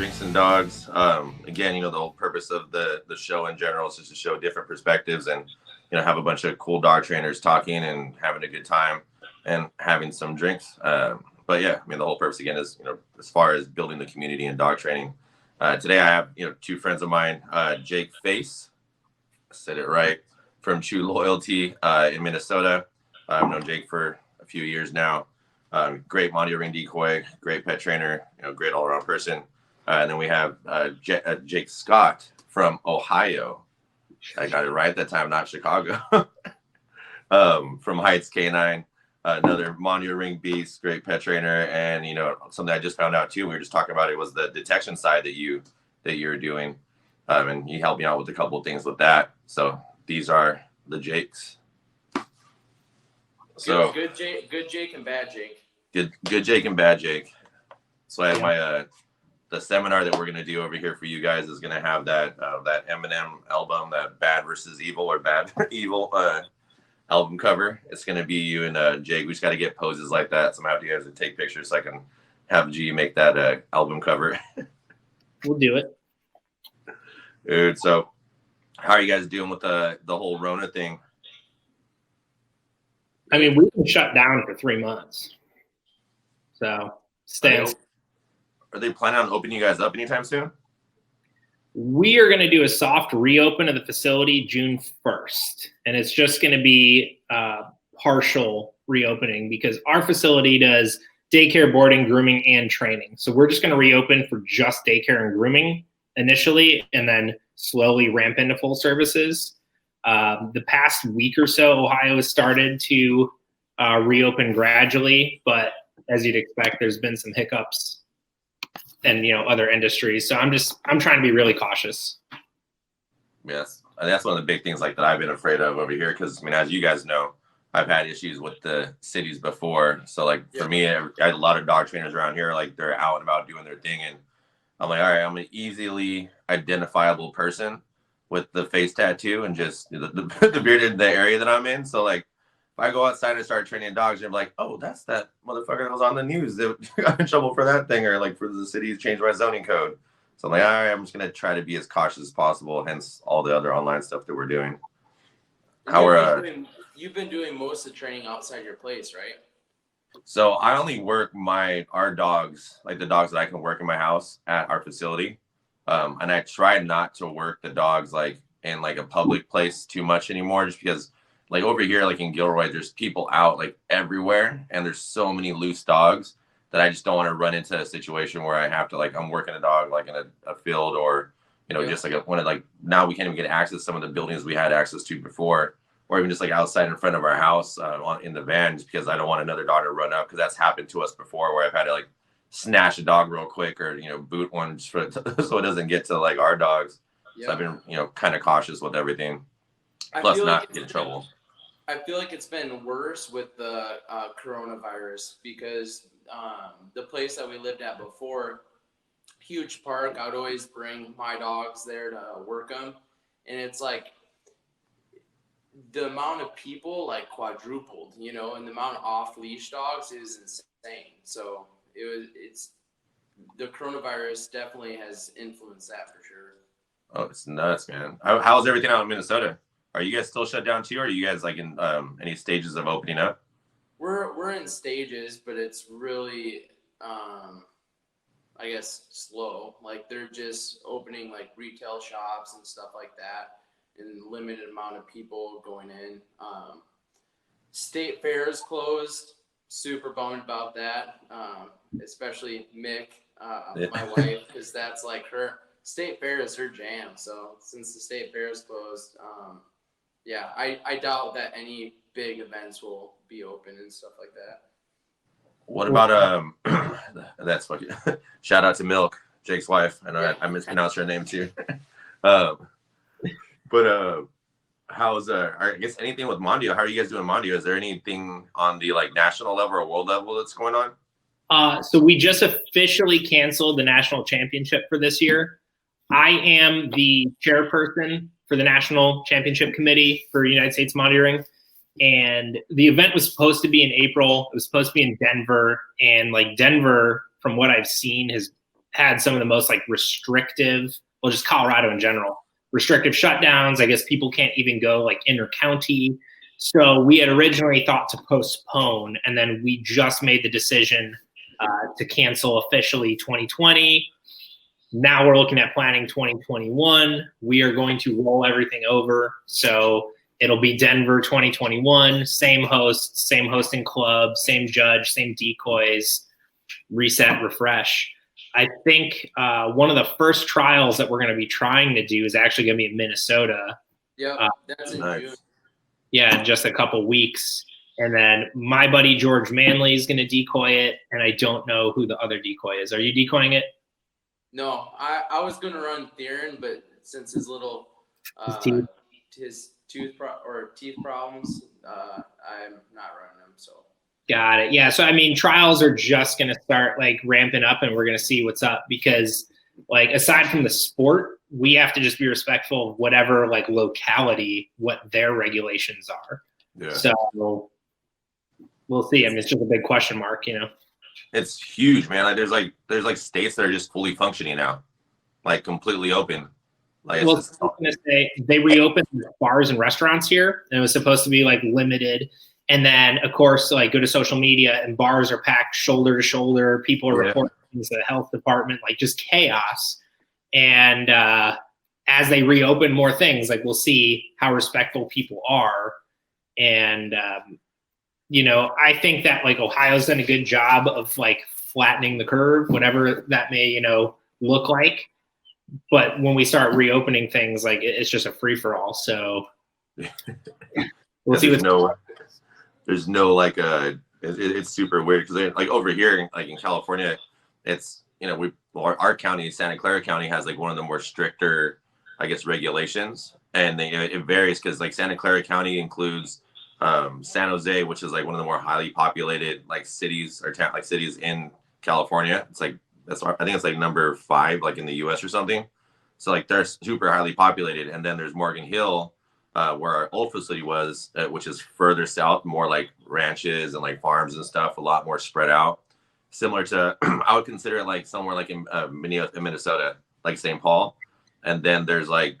Drinks and Dogs. Again, the whole purpose of the show in general is just to show different perspectives and, have a bunch of cool dog trainers talking and having a good time and having some drinks. But yeah, the whole purpose again is, as far as building the community and dog training. Today I have, two friends of mine, Jake Fass, I said it right, from True Loyalty in Minnesota. I've known Jake for a few years now. Great Mondio ring decoy, great pet trainer, great all around person. And then we have Jake Scott from Ohio. I got it right that time, not Chicago. From Heights Canine, another Mondio ring beast, great pet trainer. And, something I just found out too, we were just talking about it, was the detection side that you're doing. And he helped me out with a couple of things with that. So these are the Jakes. So good Jake and bad Jake. Good Jake and bad Jake. So I have my the seminar that we're gonna do over here for you guys is gonna have that Eminem album, that Bad versus Evil or Bad Evil album cover. It's gonna be you and Jake. We just gotta get poses like that. So I'm gonna have you guys to take pictures so I can have G make that album cover. We'll do it. Dude, so how are you guys doing with the whole Rona thing? I mean, we've been shut down for 3 months. So Are they planning on opening you guys up anytime soon? We are going to do a soft reopen of the facility June 1st. And it's just going to be partial reopening because our facility does daycare, boarding, grooming, and training. So we're just going to reopen for just daycare and grooming initially, and then slowly ramp into full services. The past week or so, Ohio has started to reopen gradually, but as you'd expect, there's been some hiccups and other industries. So I'm trying to be really cautious. Yes, and that's one of the big things that I've been afraid of over here because as you guys know, I've had issues with the cities before. So for me, I had a lot of dog trainers around here, they're out and about doing their thing, and I'm like, all right, I'm an easily identifiable person with the face tattoo and just the beard in the area that I'm in. So if I go outside and start training dogs, you're like, oh, that's that motherfucker that was on the news that got in trouble for that thing, or for the city to change my zoning code. So I'm like, all right, I'm just gonna try to be as cautious as possible. Hence all the other online stuff that we're doing. You've been doing most of the training outside your place, right? So I only work our dogs, the dogs that I can work in my house at our facility. And I try not to work the dogs in a public place too much anymore, just because over here, in Gilroy, there's people out everywhere, and there's so many loose dogs that I just don't want to run into a situation where I have to I'm working a dog in a field or just now we can't even get access to some of the buildings we had access to before, or even just outside in front of our house in the van, just because I don't want another dog to run up, because that's happened to us before where I've had to snatch a dog real quick or boot one so it doesn't get to our dogs. Yeah. So I've been kind of cautious with everything, plus not get in trouble. I feel like it's been worse with the coronavirus because the place that we lived at before, huge park, I would always bring my dogs there to work them, and it's the amount of people quadrupled, and the amount of off leash dogs is insane. So it's the coronavirus definitely has influenced that for sure. Oh, it's nuts, man. How's everything out in Minnesota? Are you guys still shut down too, or are you guys in any stages of opening up? We're in stages, but it's really I guess slow. They're just opening retail shops and stuff like that, and limited amount of people going in. State fair is closed. Super bummed about that. Especially Mick, my wife, because that's her state fair is her jam. So since the state fair is closed, I doubt that any big events will be open and stuff like that. What about that's fucking shout out to Milk, Jake's wife. I know I mispronounced her name too. But how's I guess anything with Mondio? How are you guys doing Mondio? Is there anything on the national level or world level that's going on? So we just officially canceled the national championship for this year. I am the chairperson for the national championship committee for United States Monitoring. And the event was supposed to be in April. It was supposed to be in Denver. And Denver, from what I've seen, has had some of the most like restrictive, well, just Colorado in general, restrictive shutdowns. I guess people can't even go like inter-county. So we had originally thought to postpone, and then we just made the decision to cancel officially 2020. Now we're looking at planning 2021. We are going to roll everything over. So it'll be Denver 2021, same hosts, same hosting club, same judge, same decoys, reset, refresh. I think one of the first trials that we're going to be trying to do is actually going to be in Minnesota. Yeah, that's in June. Yeah, in just a couple weeks. And then my buddy George Manley is going to decoy it, and I don't know who the other decoy is. Are you decoying it? No, I was going to run Theron, but since his little his teeth problems, I'm not running him. So got it. Yeah. So I mean, trials are just going to start like ramping up, and we're going to see what's up because, like, aside from the sport, we have to just be respectful of whatever like locality, what their regulations are. Yeah. So we'll see. I mean, it's just a big question mark, you know. It's huge, man. Like there's like states that are just fully functioning now, like completely open. Like well, I was gonna say they reopened bars and restaurants here, and it was supposed to be like limited. And then, of course, like go to social media, and bars are packed shoulder to shoulder. People are reporting things to the health department, like just chaos. And as they reopen more things, like we'll see how respectful people are. And you know, I think that like Ohio's done a good job of like flattening the curve, whatever that may, you know, look like. But when we start reopening things, like it's just a free for all. So we'll see. There's no like it's super weird because like over here, like in California, it's, you know, our county, Santa Clara County, has like one of the more stricter, I guess, regulations, and it varies because like Santa Clara County includes San Jose, which is like one of the more highly populated like cities or like cities in California. It's like I think it's like number 5 like in the US or something. So like they're super highly populated. And then there's Morgan Hill, where our old facility was, which is further south, more like ranches and like farms and stuff, a lot more spread out. Similar to I would consider it like somewhere like in Minnesota, like St. Paul. And then there's like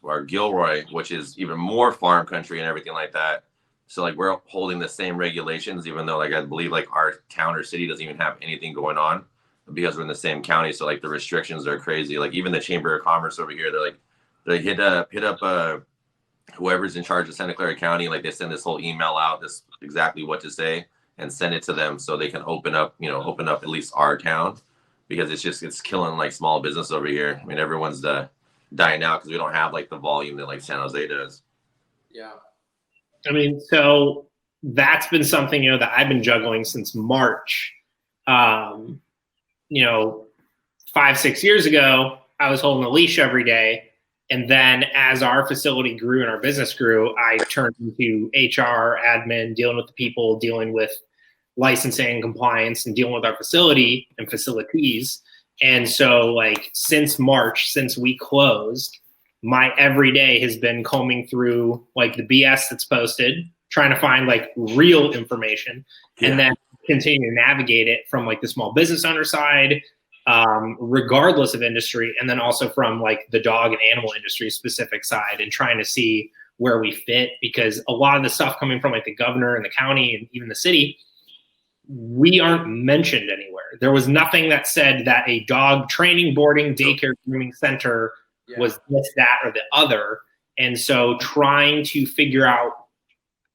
our Gilroy, which is even more farm country and everything like that. So like we're holding the same regulations, even though like I believe like our town or city doesn't even have anything going on because we're in the same county. So like the restrictions are crazy. Like even the Chamber of Commerce over here, they hit up whoever's in charge of Santa Clara County. Like they send this whole email out, this exactly what to say, and send it to them so they can open up at least our town, because it's killing like small business over here. I mean, everyone's dying out because we don't have like the volume that like San Jose does. Yeah. I mean, so that's been something, you know, that I've been juggling since March. You know, 5-6 years ago, I was holding a leash every day. And then as our facility grew and our business grew, I turned into HR, admin, dealing with the people, dealing with licensing, compliance, and dealing with our facility and facilities. And so like since March, since we closed, my every day has been combing through like the BS that's posted, trying to find like real information, and then continue to navigate it from like the small business owner side, regardless of industry, and then also from like the dog and animal industry specific side, and trying to see where we fit, because a lot of the stuff coming from like the governor and the county and even the city, we aren't mentioned anywhere. There was nothing that said that a dog training, boarding, daycare, grooming center was this, that, or the other. And so trying to figure out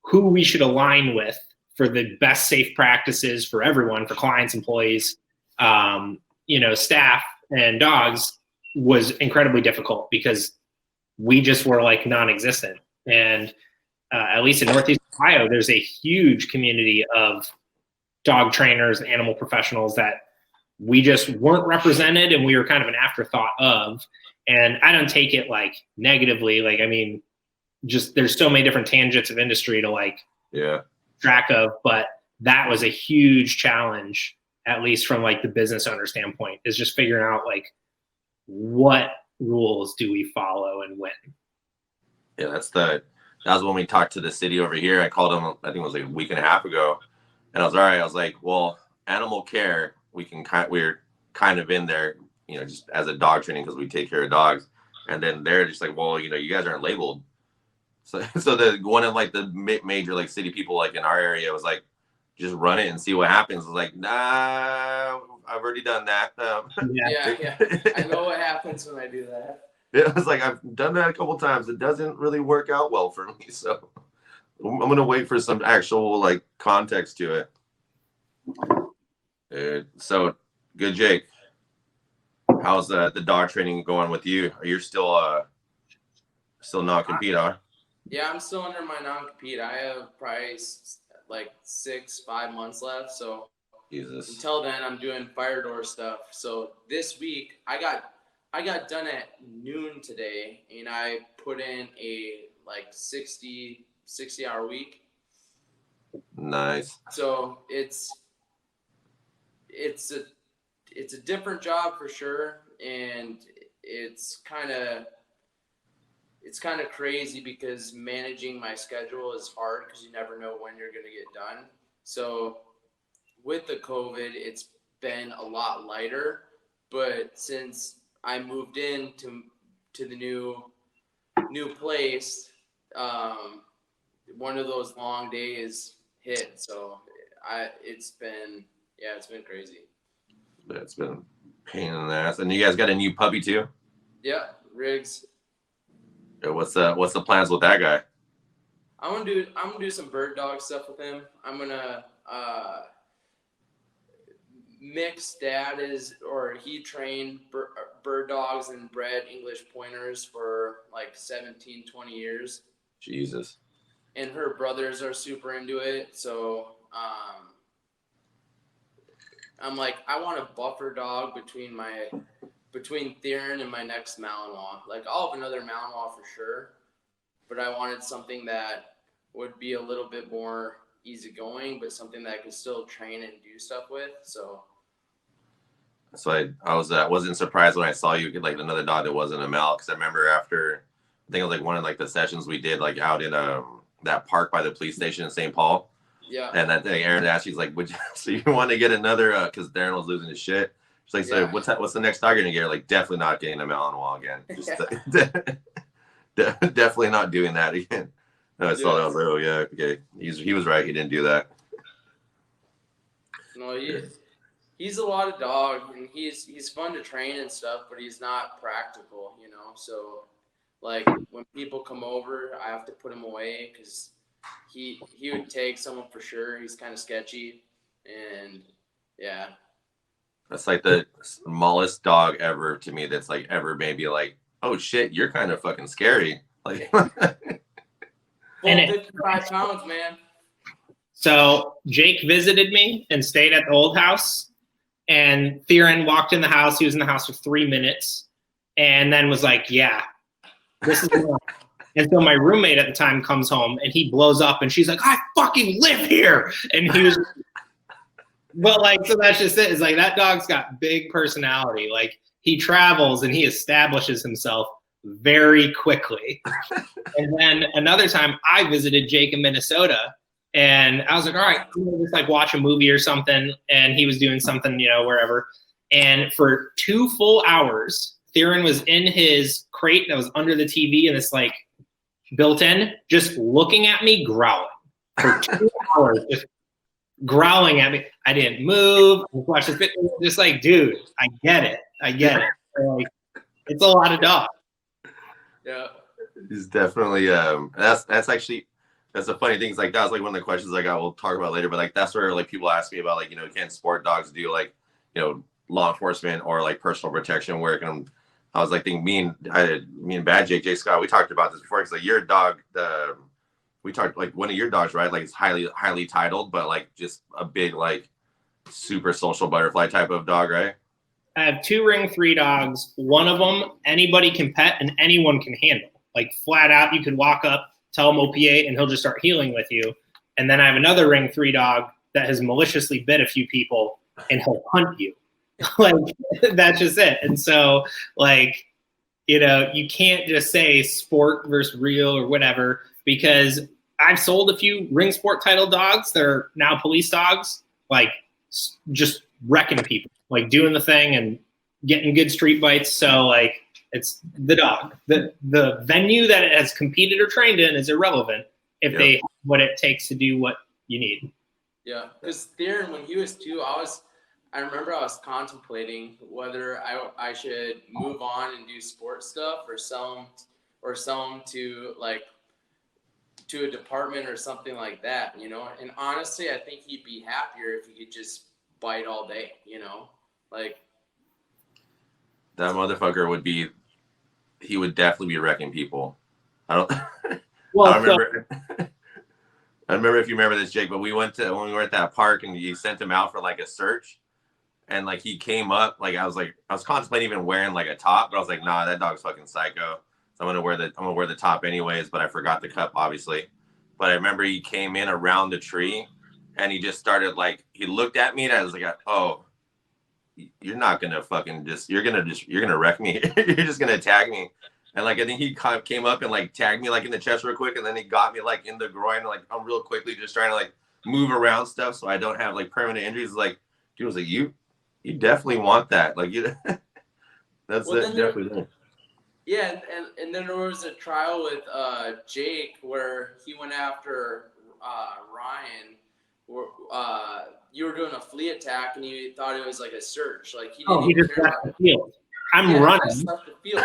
who we should align with for the best safe practices for everyone, for clients, employees, you know, staff and dogs, was incredibly difficult because we just were like non-existent. And at least in Northeast Ohio, there's a huge community of dog trainers and animal professionals that we just weren't represented, and we were kind of an afterthought of. And I don't take it like negatively. Like, I mean, just there's so many different tangents of industry to like track of, but that was a huge challenge, at least from like the business owner standpoint, is just figuring out like what rules do we follow and when. Yeah, that was when we talked to the city over here. I called them, I think it was like a week and a half ago, and I was all right. I was like, well, animal care, we're kind of in there just as a dog training because we take care of dogs. And then they're just like, well, you guys aren't labeled. So one of like the major like city people like in our area was like, just run it and see what happens. I was like, nah, I've already done that. Yeah. I know what happens when I do that. It was like, I've done that a couple times. It doesn't really work out well for me. So I'm going to wait for some actual like context to it. So good, Jake. How's the dog training going with you? Are you still non-compete, huh? Yeah, I'm still under my non-compete. I have probably like 5 months left. So Jesus. Until then, I'm doing fire door stuff. So this week, I got done at noon today, and I put in a like 60-hour week. Nice. So it's a different job for sure, and it's kind of crazy because managing my schedule is hard because you never know when you're going to get done. So with the COVID, it's been a lot lighter, but since I moved in to the new place, one of those long days hit. So it's been crazy. It's been a pain in the ass. And you guys got a new puppy too? Yeah, Riggs. Yeah, what's the plans with that guy? I'm gonna do some bird dog stuff with him. I'm gonna Mick's dad he trained bird dogs and bred English pointers for like 17, 20 years. Jesus. And her brothers are super into it. So I'm like, I want a buffer dog between Theron and my next Malinois. Like, I'll have another Malinois for sure, but I wanted something that would be a little bit more easygoing, but something that I could still train and do stuff with. So I wasn't surprised when I saw you get like another dog that wasn't a Mal, because I remember after, I think it was like one of like the sessions we did like out in that park by the police station in St. Paul. Yeah. And that day Aaron asked, she's like, so you want to get another, because Darren was losing his shit. She's like, so what's the next dog you're gonna get? Like, definitely not getting a Malinois again. Just definitely not doing that again. And I saw that, I was like, oh yeah, okay. He was right. He didn't do that. No, he's a lot of dog, and he's fun to train and stuff, but he's not practical, So, like, when people come over, I have to put him away because he would take someone for sure. He's kind of sketchy, and yeah. That's like the smallest dog ever to me. That's like ever maybe like, oh shit, you're kind of fucking scary. Like, 55 pounds, man. So Jake visited me and stayed at the old house, and Theron walked in the house. He was in the house for 3 minutes, and then was like, "Yeah, this is." And so my roommate at the time comes home, and he blows up, and she's like, "I fucking live here," and he was. But like, so that's just it. It's like that dog's got big personality. Like, he travels and he establishes himself very quickly. And then another time I visited Jake in Minnesota, and I was like, all right, just like watch a movie or something. And he was doing something, wherever. And for 2 full hours, Theron was in his crate that was under the TV, and it's like built in, just looking at me, growling for 2 hours, just growling at me. I didn't move. I was watching fitness, just like, dude, I get it. So, like, it's a lot of dog. Yeah, he's definitely that's a funny thing. It's like that was like one of the questions I got. We'll talk about later, but like that's where like people ask me about like can sport dogs do like law enforcement or like personal protection work? And I was like thinking me and Bad Jake Scott, we talked about this before, because like your dog, we talked like one of your dogs, right? Like it's highly titled, but like just a big like super social butterfly type of dog, right? I have 2 Ring 3 dogs. One of them anybody can pet and anyone can handle. Like, flat out, you could walk up, tell him OPA, and he'll just start healing with you. And then I have another Ring 3 dog that has maliciously bit a few people, and he'll hunt you. Like, that's just it. And so, like, you can't just say sport versus real or whatever, because I've sold a few Ring Sport title dogs that are now police dogs, like just wrecking people, like doing the thing and getting good street bites. So like it's the dog. The venue that it has competed or trained in is irrelevant if they have what it takes to do what you need. Yeah, because Theron, when he was 2, I remember I was contemplating whether I should move on and do sports stuff or sell him to like to a department or something like that, you know. And honestly, I think he'd be happier if he could just bite all day, you know. Like that motherfucker he would definitely be wrecking people. I don't remember. I remember if you remember this, Jake, but when we were at that park and you sent him out for like a search, and like he came up, like I was contemplating even wearing like a top, but I was like, nah, that dog's fucking psycho. So I'm gonna wear the top anyways, but I forgot the cup, obviously. But I remember he came in around the tree and he just started like, he looked at me and I was like, oh, you're not gonna fucking you're gonna wreck me. You're just gonna attack me. And like I think he kind of came up and like tagged me like in the chest real quick, and then he got me like in the groin, like I'm real quickly just trying to like move around stuff so I don't have like permanent injuries. Like dude was like, you definitely want that. Like you that's it, definitely. Yeah, and then there was a trial with Jake where he went after Ryan. Where, you were doing a flea attack and you thought it was like a search. Like he didn't even care about the field. I'm running. I left the field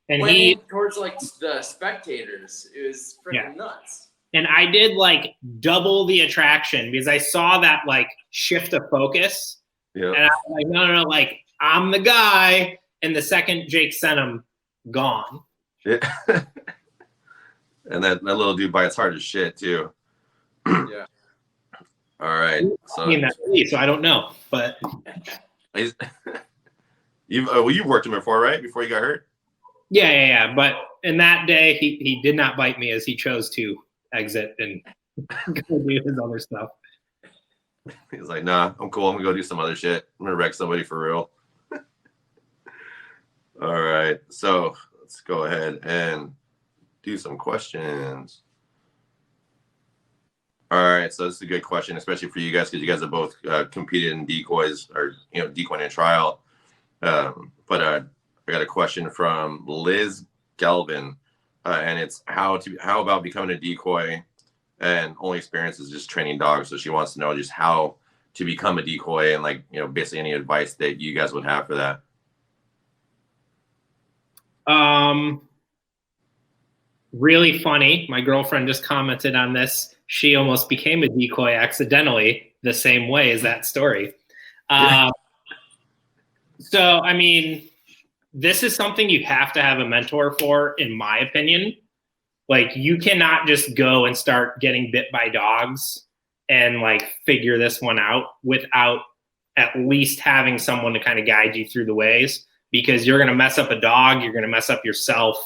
and went he in towards like the spectators. It was freaking nuts. And I did like double the attraction because I saw that like shift of focus. Yeah. And I was like, no, like I'm the guy. And the second Jake sent him, gone. Yeah. And that little dude bites hard as shit too. Yeah. All right. So I don't know, but you've worked him before, right? Before you got hurt. Yeah. But in that day, he did not bite me as he chose to exit and go do his other stuff. He's like, nah, I'm cool. I'm gonna go do some other shit. I'm gonna wreck somebody for real. All right. So let's go ahead and do some questions. All right, so this is a good question, especially for you guys, because you guys have both competed in decoys or decoying in trial. But I got a question from Liz Galvin, and it's how about becoming a decoy, and only experience is just training dogs. So she wants to know just how to become a decoy and like basically any advice that you guys would have for that. Really funny. My girlfriend just commented on this. She almost became a decoy accidentally the same way as that story. So, I mean, this is something you have to have a mentor for, in my opinion. Like, you cannot just go and start getting bit by dogs and like figure this one out without at least having someone to kind of guide you through the ways, because you're going to mess up a dog. You're going to mess up yourself.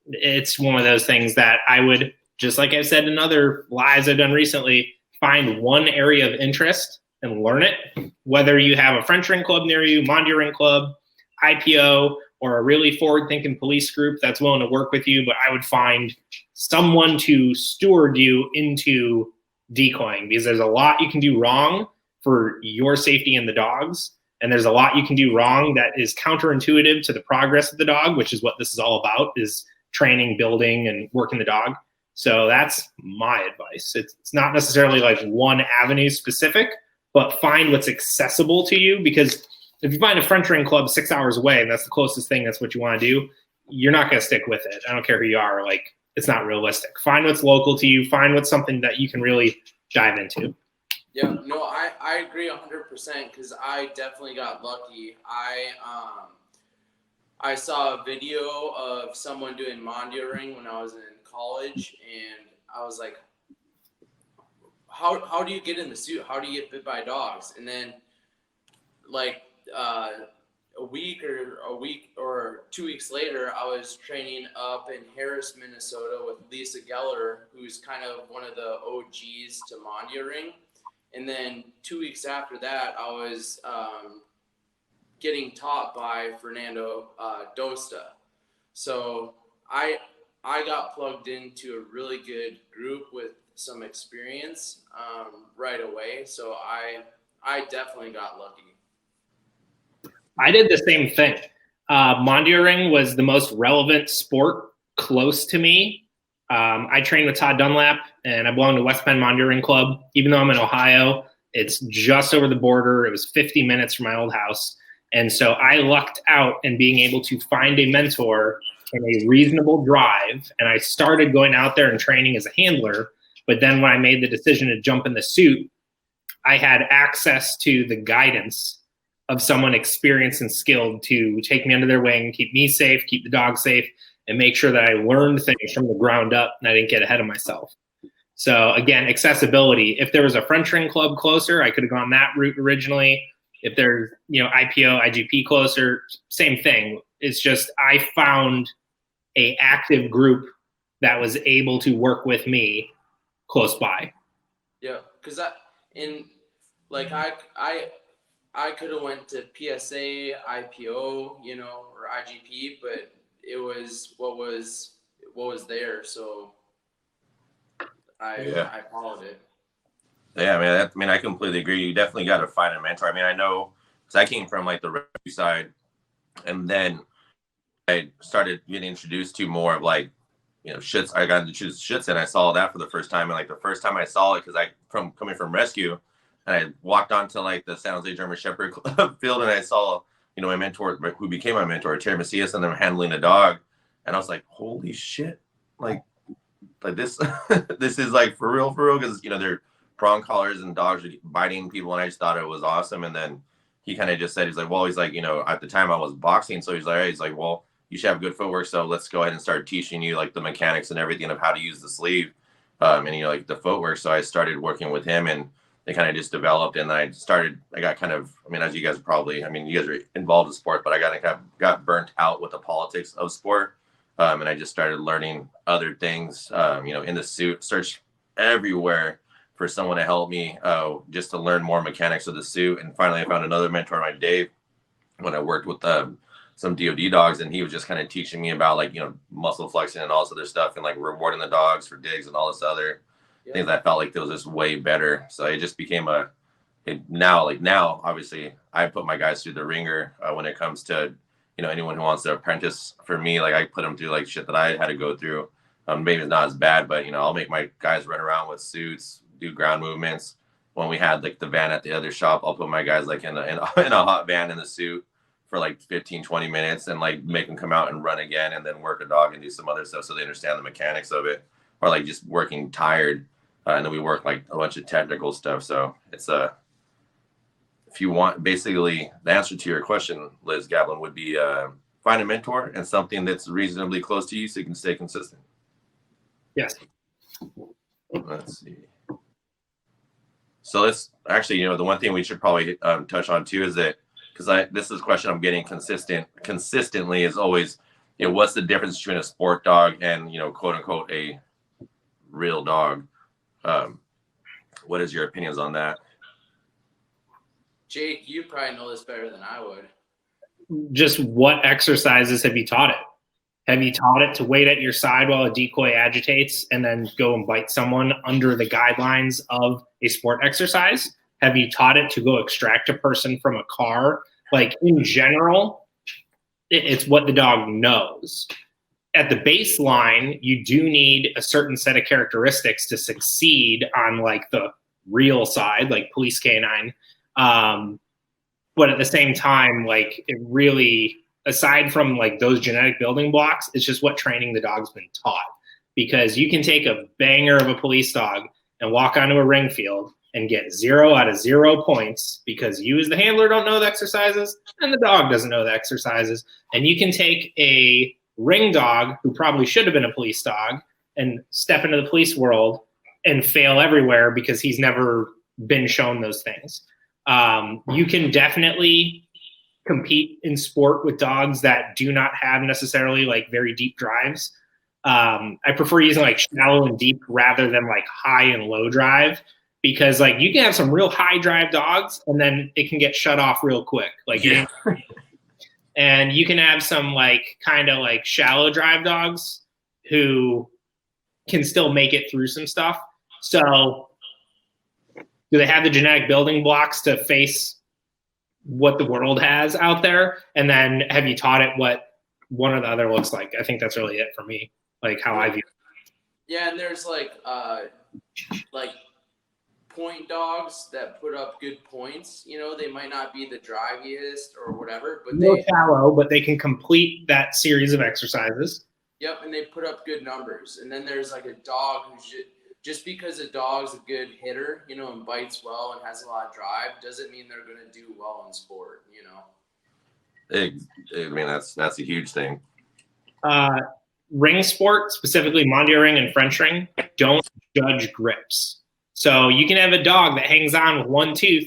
It's one of those things that I would, just like I've said in other lives I've done recently, find one area of interest and learn it. Whether you have a French ring club near you, Mondial ring club, IPO, or a really forward-thinking police group that's willing to work with you, but I would find someone to steward you into decoying, because there's a lot you can do wrong for your safety and the dog's, and there's a lot you can do wrong that is counterintuitive to the progress of the dog, which is what this is all about, is training, building, and working the dog. So that's my advice. It's not necessarily like one avenue specific, but find what's accessible to you, because if you find a French ring club 6 hours away and that's the closest thing, that's what you want to do, you're not going to stick with it. I don't care who you are. Like, it's not realistic. Find what's local to you. Find what's something that you can really dive into. Yeah, no, I agree 100% because I definitely got lucky. I saw a video of someone doing Mondial ring when I was in college, and I was like, how do you get in the suit? How do you get bit by dogs? And then like a week or 2 weeks later, I was training up in Harris, Minnesota with Lisa Geller, who's kind of one of the OGs to Mondial ring. And then 2 weeks after that, I was getting taught by Fernando Dosta. So I got plugged into a really good group with some experience right away. So I definitely got lucky. I did the same thing. Mondioring was the most relevant sport close to me. I trained with Todd Dunlap, and I belong to West Penn Mondioring Club. Even though I'm in Ohio, it's just over the border. It was 50 minutes from my old house. And so I lucked out in being able to find a mentor in a reasonable drive. And I started going out there and training as a handler. But then when I made the decision to jump in the suit, I had access to the guidance of someone experienced and skilled to take me under their wing, keep me safe, keep the dog safe, and make sure that I learned things from the ground up and I didn't get ahead of myself. So again, accessibility. If there was a French ring club closer, I could have gone that route originally. If there's, IPO, IGP closer, same thing. It's just I found a active group that was able to work with me close by. Yeah, because I could have went to PSA, IPO, or IGP, but it was what was there, so I followed it. Yeah, I completely agree. You definitely got to find a mentor. I know, because I came from like the rescue side, and then I started getting introduced to more of like, shits. I got to choose shits, and I saw that for the first time. And like the first time I saw it, because coming from rescue, and I walked onto like the San Jose German Shepherd field, and I saw, my mentor, who became my mentor, Terry Macias, and them handling a dog, and I was like, holy shit, like this, this is like for real, because they're prong collars and dogs are biting people, and I just thought it was awesome. And then he kind of just said, he's like, at the time I was boxing, so he's like, well, you should have good footwork, so let's go ahead and start teaching you like the mechanics and everything of how to use the sleeve, and like the footwork. So I started working with him, and they kind of just developed, and I got kind of, as you guys probably, you guys are involved in sport, but I got burnt out with the politics of sport, and I just started learning other things, in the suit, search everywhere for someone to help me, just to learn more mechanics of the suit. And finally I found another mentor, my Dave, when I worked with some DOD dogs, and he was just kind of teaching me about like, muscle flexing and all this other stuff, and like rewarding the dogs for digs and all this other things. I felt like it was just way better. So it just became now obviously I put my guys through the ringer, when it comes to, anyone who wants to apprentice for me. Like I put them through like shit that I had to go through. Maybe it's not as bad, but I'll make my guys run around with suits, do ground movements. When we had like the van at the other shop, I'll put my guys like in a hot van in the suit for like 15-20 minutes, and like make them come out and run again, and then work a dog and do some other stuff so they understand the mechanics of it, or like just working tired, and then we work like a bunch of technical stuff. So it's if you want, basically the answer to your question, Liz Gablin, would be find a mentor and something that's reasonably close to you so you can stay consistent. Yes. Let's see. So let's actually, the one thing we should probably touch on too is that, because this is a question I'm getting consistently is always, what's the difference between a sport dog and, quote unquote, a real dog? What is your opinions on that? Jake, you probably know this better than I would. Just what exercises have you taught it? Have you taught it to wait at your side while a decoy agitates and then go and bite someone under the guidelines of a sport exercise? Have you taught it to go extract a person from a car? Like in general, it's what the dog knows. At the baseline, you do need a certain set of characteristics to succeed on like the real side, like police canine. But at the same time, like it really, aside from like those genetic building blocks, it's just what training the dog's been taught. Because you can take a banger of a police dog and walk onto a ring field and get 0 out of 0 points because you as the handler don't know the exercises and the dog doesn't know the exercises. And you can take a ring dog who probably should have been a police dog and step into the police world and fail everywhere because he's never been shown those things. You can definitely compete in sport with dogs that do not have necessarily like very deep drives. I prefer using like shallow and deep rather than like high and low drive, because like you can have some real high drive dogs and then it can get shut off real quick. Like, yeah. And you can have some like kind of like shallow drive dogs who can still make it through some stuff. So do they have the genetic building blocks to face what the world has out there, and then have you taught it what one or the other looks like. I think that's really it for me, like how I view it. Yeah, and there's like point dogs that put up good points. You know, they might not be the drivest or whatever, but shallow, but they can complete that series of exercises. Yep, and they put up good numbers. And then there's like a dog who's just because a dog's a good hitter, you know, and bites well and has a lot of drive, doesn't mean they're going to do well in sport, you know. I mean, that's a huge thing. Ring sport, specifically Mondial ring and French ring, don't judge grips. So you can have a dog that hangs on with one tooth,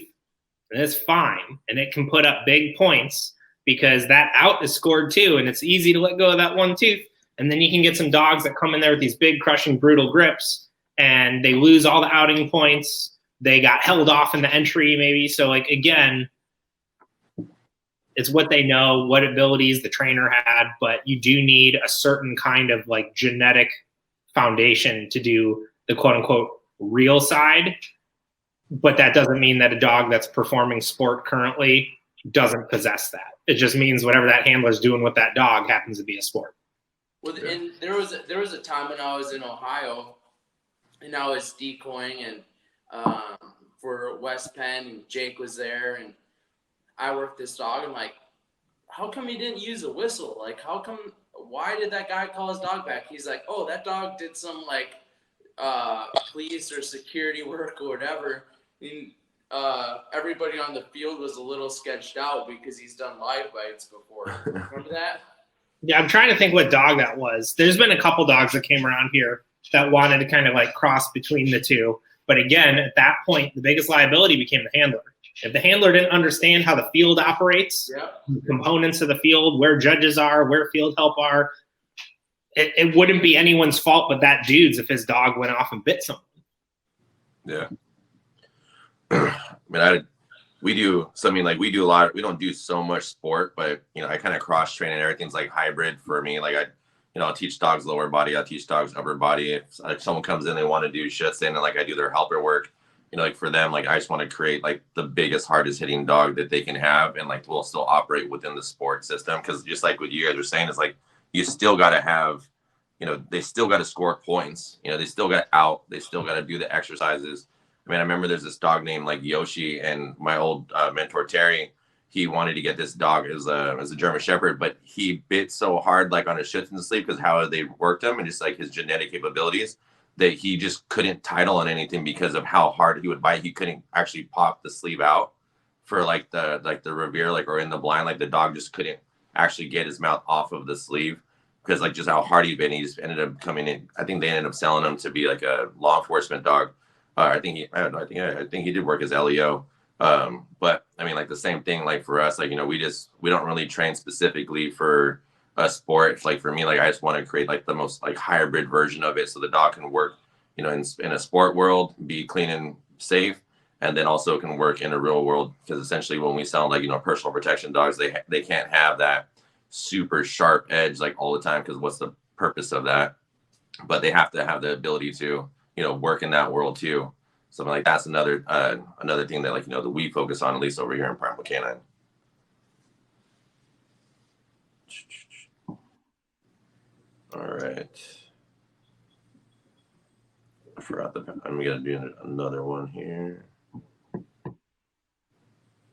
and it's fine, and it can put up big points because that out is scored too, and it's easy to let go of that one tooth. And then you can get some dogs that come in there with these big, crushing, brutal grips, and they lose all the outing points. They got held off in the entry maybe. So, like, again, it's what they know, what abilities the trainer had, but you do need a certain kind of like genetic foundation to do the quote unquote real side. But that doesn't mean that a dog that's performing sport currently doesn't possess that. It just means whatever that handler's doing with that dog happens to be a sport. Well, and there was a time when I was in Ohio and I was decoying and for West Penn, and Jake was there, and I worked this dog, and like, how come he didn't use a whistle? Like, why did that guy call his dog back? He's like, oh, that dog did some like police or security work or whatever. And everybody on the field was a little sketched out because he's done live bites before. Remember that? Yeah, I'm trying to think what dog that was. There's been a couple dogs that came around here that wanted to kind of like cross between the two. But again, at that point, the biggest liability became the handler. If the handler didn't understand how the field operates, the components of the field, where judges are, where field help are, it wouldn't be anyone's fault but that dude's if his dog went off and bit someone. Yeah. I mean, we do something like we do a lot. We don't do so much sport, but you know, I kind of cross train and everything's like hybrid for me. Like I'll teach dogs lower body. I'll teach dogs upper body. If someone comes in, they want to do shit, and like I do their helper work. You know, like for them, like I just want to create like the biggest, hardest hitting dog that they can have, and like we'll still operate within the sport system. Because just like what you guys are saying, is like you still got to have, you know, they still got to score points. You know, they still got out. They still got to do the exercises. I mean, I remember there's this dog named like Yoshi, and my old mentor Terry, he wanted to get this dog as a German Shepherd, but he bit so hard like on his shits in the sleep because how they worked him and just like his genetic capabilities that he just couldn't title on anything because of how hard he would bite. He couldn't actually pop the sleeve out for like the revere, like, or in the blind, like the dog just couldn't actually get his mouth off of the sleeve because like just how hard he'd been. He just ended up coming in. I think they ended up selling him to be like a law enforcement dog. I think he did work as LEO. But I mean, like the same thing, like for us, like, you know, we don't really train specifically for a sport. Like for me, like I just want to create like the most like hybrid version of it so the dog can work, you know, in a sport world, be clean and safe, and then also can work in a real world. Because essentially when we sell like, you know, personal protection dogs, they can't have that super sharp edge like all the time, because what's the purpose of that? But they have to have the ability to, you know, work in that world too. So like that's another thing that, like, you know, that we focus on, at least over here in Primal Canine. All right. I forgot I'm gonna do another one here.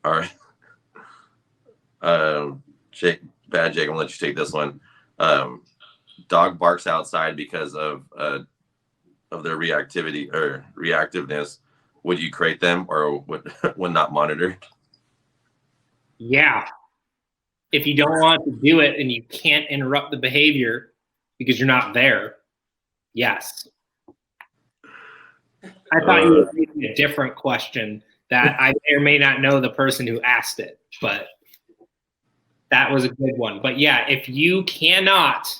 All right. Jake, I'm gonna let you take this one. Dog barks outside because of their reactivity or reactiveness. Would you crate them or would not monitor? Yeah. If you don't want to do it and you can't interrupt the behavior because you're not there, yes. I thought you were asking a different question that I may or may not know the person who asked it, but that was a good one. But yeah, if you cannot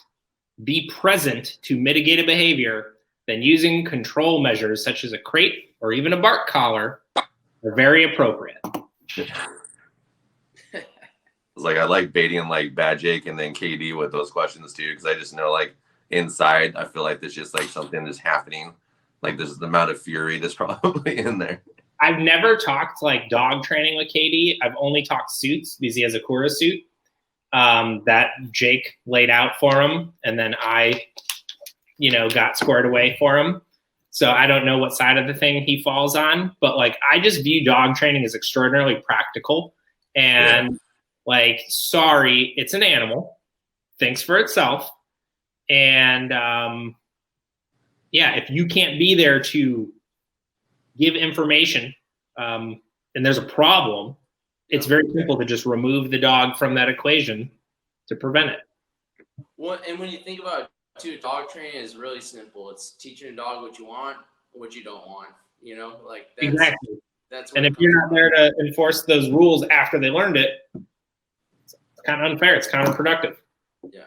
be present to mitigate a behavior, then using control measures such as a crate or even a bark collar are very appropriate. Like I like baiting like Bad Jake and then KD with those questions too, because I just know like inside I feel like there's just like something that's happening. Like there's the amount of fury that's probably in there. I've never talked like dog training with Katie. I've only talked suits because he has a Kura suit that Jake laid out for him, and then I, got squared away for him. So I don't know what side of the thing he falls on, but like I just view dog training as extraordinarily practical. And like, sorry, it's an animal, thinks for itself. And if you can't be there to give information and there's a problem, it's very simple to just remove the dog from that equation to prevent it. Well, and when you think about it too, dog training is really simple. It's teaching a dog what you want, what you don't want. Like that's, exactly. That's and if you're not there to enforce those rules after they learned it, it's kind of unfair. It's counterproductive. Yeah.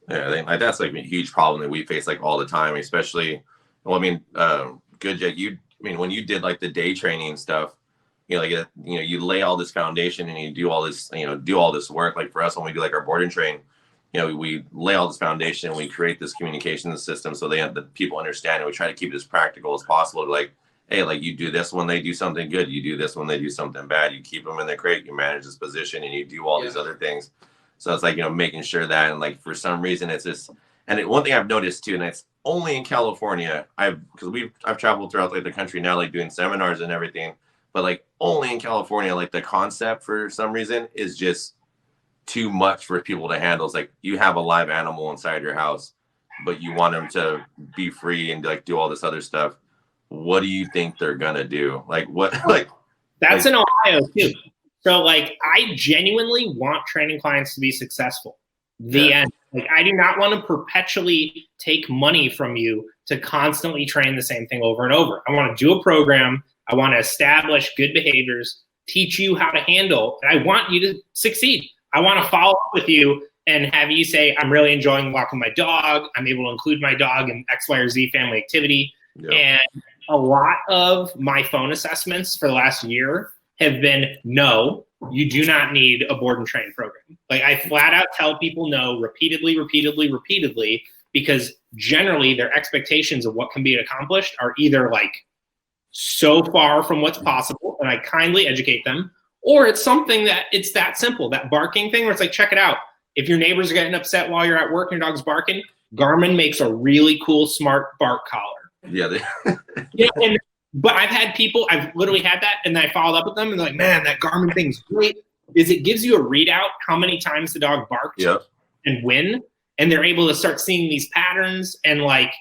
Yeah, I think like that's like a huge problem that we face like all the time, especially. Well, I mean, good Jake. When you did like the day training stuff, you lay all this foundation and you do all this work. Like for us, when we do like our board and train, we lay all this foundation and we create this communication system so the people understand, and we try to keep it as practical as possible. Like, hey, like you do this when they do something good, you do this when they do something bad, you keep them in the crate, you manage this position, and you do all these other things. So it's like, making sure that, and like for some reason it's just, and one thing I've noticed too, and it's only in California, I've traveled throughout like the country now, like doing seminars and everything, but like only in California, like the concept for some reason is just too much for people to handle. It's like you have a live animal inside your house, but you want them to be free and like do all this other stuff. What do you think they're gonna do? Like what? Like that's in Ohio too. So like I genuinely want training clients to be successful. The end. Like I do not want to perpetually take money from you to constantly train the same thing over and over. I want to do a program. I want to establish good behaviors, teach you how to handle, and I want you to succeed. I want to follow up with you and have you say, I'm really enjoying walking my dog. I'm able to include my dog in X, Y, or Z family activity. Yep. And a lot of my phone assessments for the last year have been, no, you do not need a board and train program. Like I flat out tell people no repeatedly, because generally their expectations of what can be accomplished are either like so far from what's possible, and I kindly educate them, or it's something that it's that simple, that barking thing where it's like, check it out. If your neighbors are getting upset while you're at work and your dog's barking, Garmin makes a really cool, smart bark collar. Yeah. But I've literally had that, and then I followed up with them, and they're like, man, that Garmin thing's great. It gives you a readout how many times the dog barked and when, and they're able to start seeing these patterns. And like,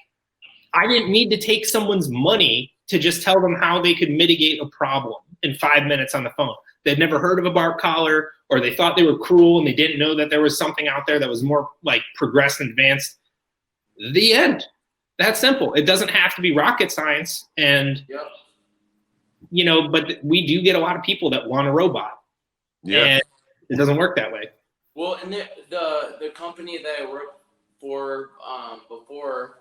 I didn't need to take someone's money to just tell them how they could mitigate a problem in 5 minutes on the phone. They'd never heard of a bark collar, or they thought they were cruel and they didn't know that there was something out there that was more like progressed and advanced. The end. That's simple. It doesn't have to be rocket science. And, but we do get a lot of people that want a robot. Yeah. And it doesn't work that way. Well, and the company that I worked for before,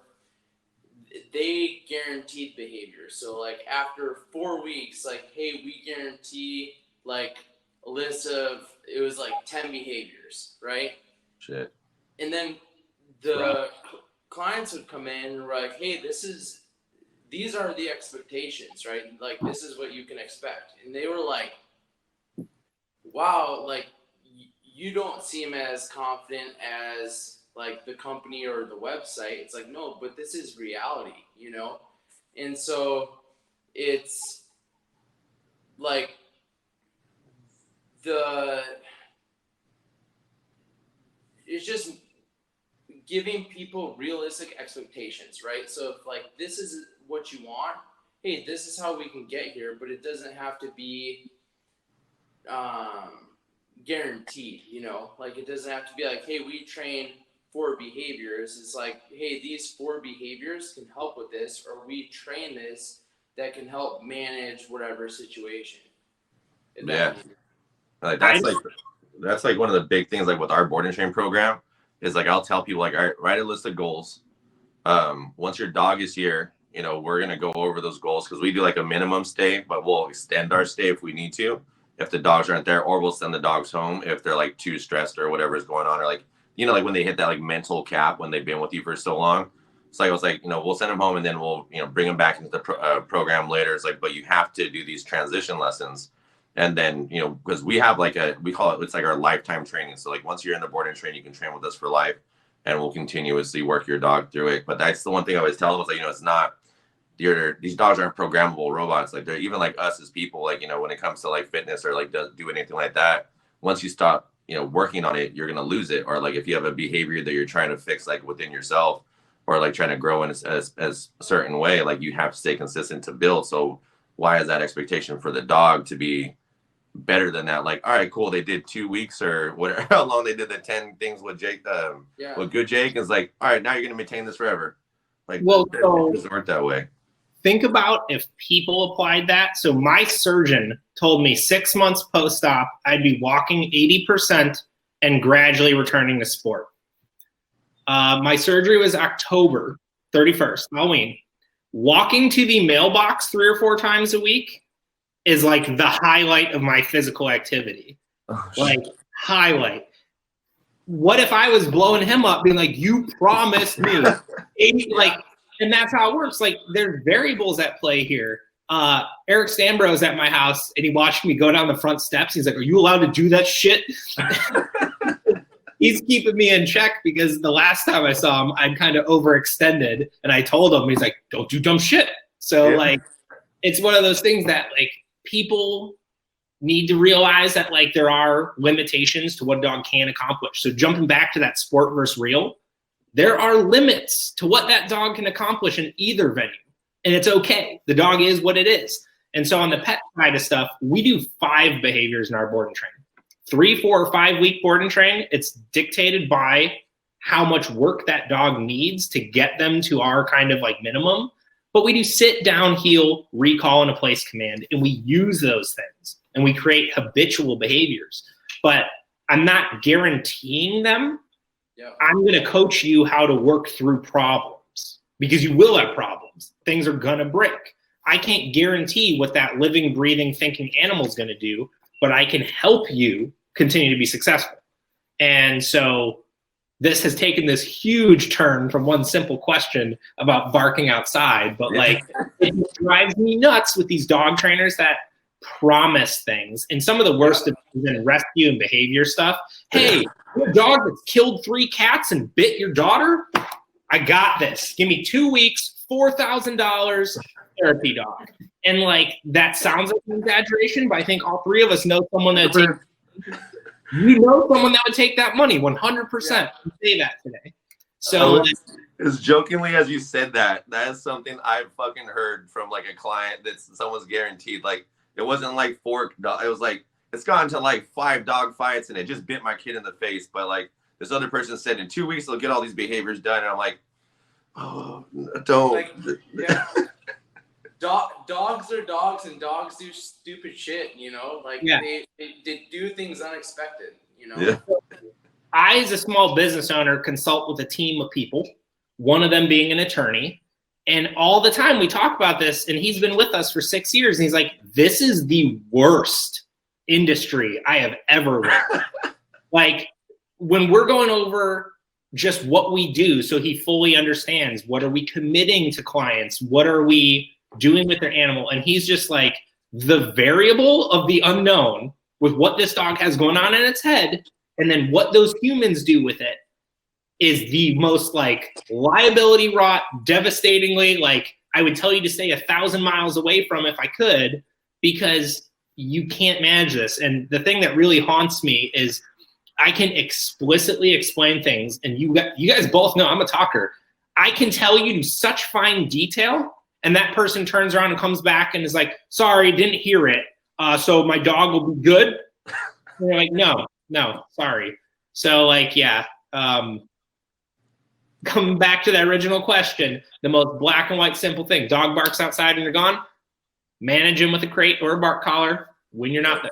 they guaranteed behavior. So like after 4 weeks, like, hey, we guarantee like a list of, it was like 10 behaviors, right? Shit. And then the clients would come in and were like, hey, these are the expectations, right? Like, this is what you can expect. And they were like, wow, like you don't seem as confident as like the company or the website. It's like, no, but this is reality, And so it's like it's just giving people realistic expectations, right? So if like, this is what you want, hey, this is how we can get here, but it doesn't have to be guaranteed, like it doesn't have to be like, hey, we train 4 behaviors. It's like, hey, these 4 behaviors can help with this, or we train this that can help manage whatever situation. Yeah. Like that's like one of the big things, like with our board and train program, is like I'll tell people like, all right, write a list of goals. Once your dog is here, we're gonna go over those goals, because we do like a minimum stay, but we'll extend our stay if we need to, if the dogs aren't there, or we'll send the dogs home if they're like too stressed or whatever is going on, or like like when they hit that like mental cap when they've been with you for so long. So I was like, we'll send him home and then we'll, bring him back into the program later. It's like, but you have to do these transition lessons. And then, because we have like we call it, it's like our lifetime training. So like once you're in the board and train, you can train with us for life and we'll continuously work your dog through it. But that's the one thing I always tell them is like, it's not, these dogs aren't programmable robots. Like they're even like us as people, like, when it comes to like fitness or like do anything like that, once you stop, working on it, you're going to lose it. Or like if you have a behavior that you're trying to fix like within yourself or like trying to grow in as a certain way, like you have to stay consistent to build. So why is that expectation for the dog to be better than that? Like, all right, cool, they did 2 weeks or whatever, how long they did the 10 things with Jake, with good Jake, is like, all right, now you're going to maintain this forever. Like, well, it doesn't work that way. Think about if people applied that. So my surgeon told me 6 months post-op, I'd be walking 80% and gradually returning to sport. My surgery was October 31st, Halloween. Walking to the mailbox 3 or 4 times a week is like the highlight of my physical activity. Like, highlight. What if I was blowing him up, being like, you promised me? And that's how it works. Like, there's variables at play here. Eric Stambro is at my house, and he watched me go down the front steps. He's like, are you allowed to do that shit? He's keeping me in check because the last time I saw him, I'd kind of overextended, and I told him, he's like, don't do dumb shit. So, like, it's one of those things that, like, people need to realize that, like, there are limitations to what a dog can accomplish. So jumping back to that sport versus real, there are limits to what that dog can accomplish in either venue. And it's okay. The dog is what it is. And so on the pet side of stuff, we do 5 behaviors in our board and train. 3, 4, or 5 week board and train. It's dictated by how much work that dog needs to get them to our kind of like minimum. But we do sit, down, heel, recall, and a place command. And we use those things. And we create habitual behaviors. But I'm not guaranteeing them. Yeah. I'm going to coach you how to work through problems because you will have problems. Things are going to break. I can't guarantee what that living, breathing, thinking animal is going to do, but I can help you continue to be successful. And so this has taken this huge turn from one simple question about barking outside, but like it drives me nuts with these dog trainers that promise things. And some of the worst of in rescue and behavior stuff. Hey, your dog that's killed 3 cats and bit your daughter? I got this. Give me 2 weeks, $4,000 therapy dog. And like that sounds like an exaggeration, but I think all 3 of us know someone that someone that would take that money 100%. Say that today. So as jokingly as you said that is something I've fucking heard from like a client that someone's guaranteed. Like it wasn't like 4 dog. It was like it's gone to like 5 dog fights and it just bit my kid in the face. But like this other person said in 2 weeks they'll get all these behaviors done, and I'm like, oh, don't. Like, yeah. Dogs are dogs, and dogs do stupid shit. Like they do things unexpected. Yeah. I, as a small business owner, consult with a team of people. One of them being an attorney. And all the time we talk about this, and he's been with us for 6 years, and he's like, this is the worst industry I have ever worked. Like, when we're going over just what we do so he fully understands, what are we committing to clients? What are we doing with their animal? And he's just like, the variable of the unknown with what this dog has going on in its head, and then what those humans do with it, is the most like liability wrought, devastatingly, like I would tell you to stay 1,000 miles away from if I could, because you can't manage this. And the thing that really haunts me is I can explicitly explain things, and you guys both know I'm a talker. I can tell you to such fine detail, and that person turns around and comes back and is like, sorry, didn't hear it. So my dog will be good. And they're like, no, sorry. So like, yeah. Coming back to the original question, the most black and white simple thing, dog barks outside and you're gone, manage him with a crate or a bark collar when you're not there.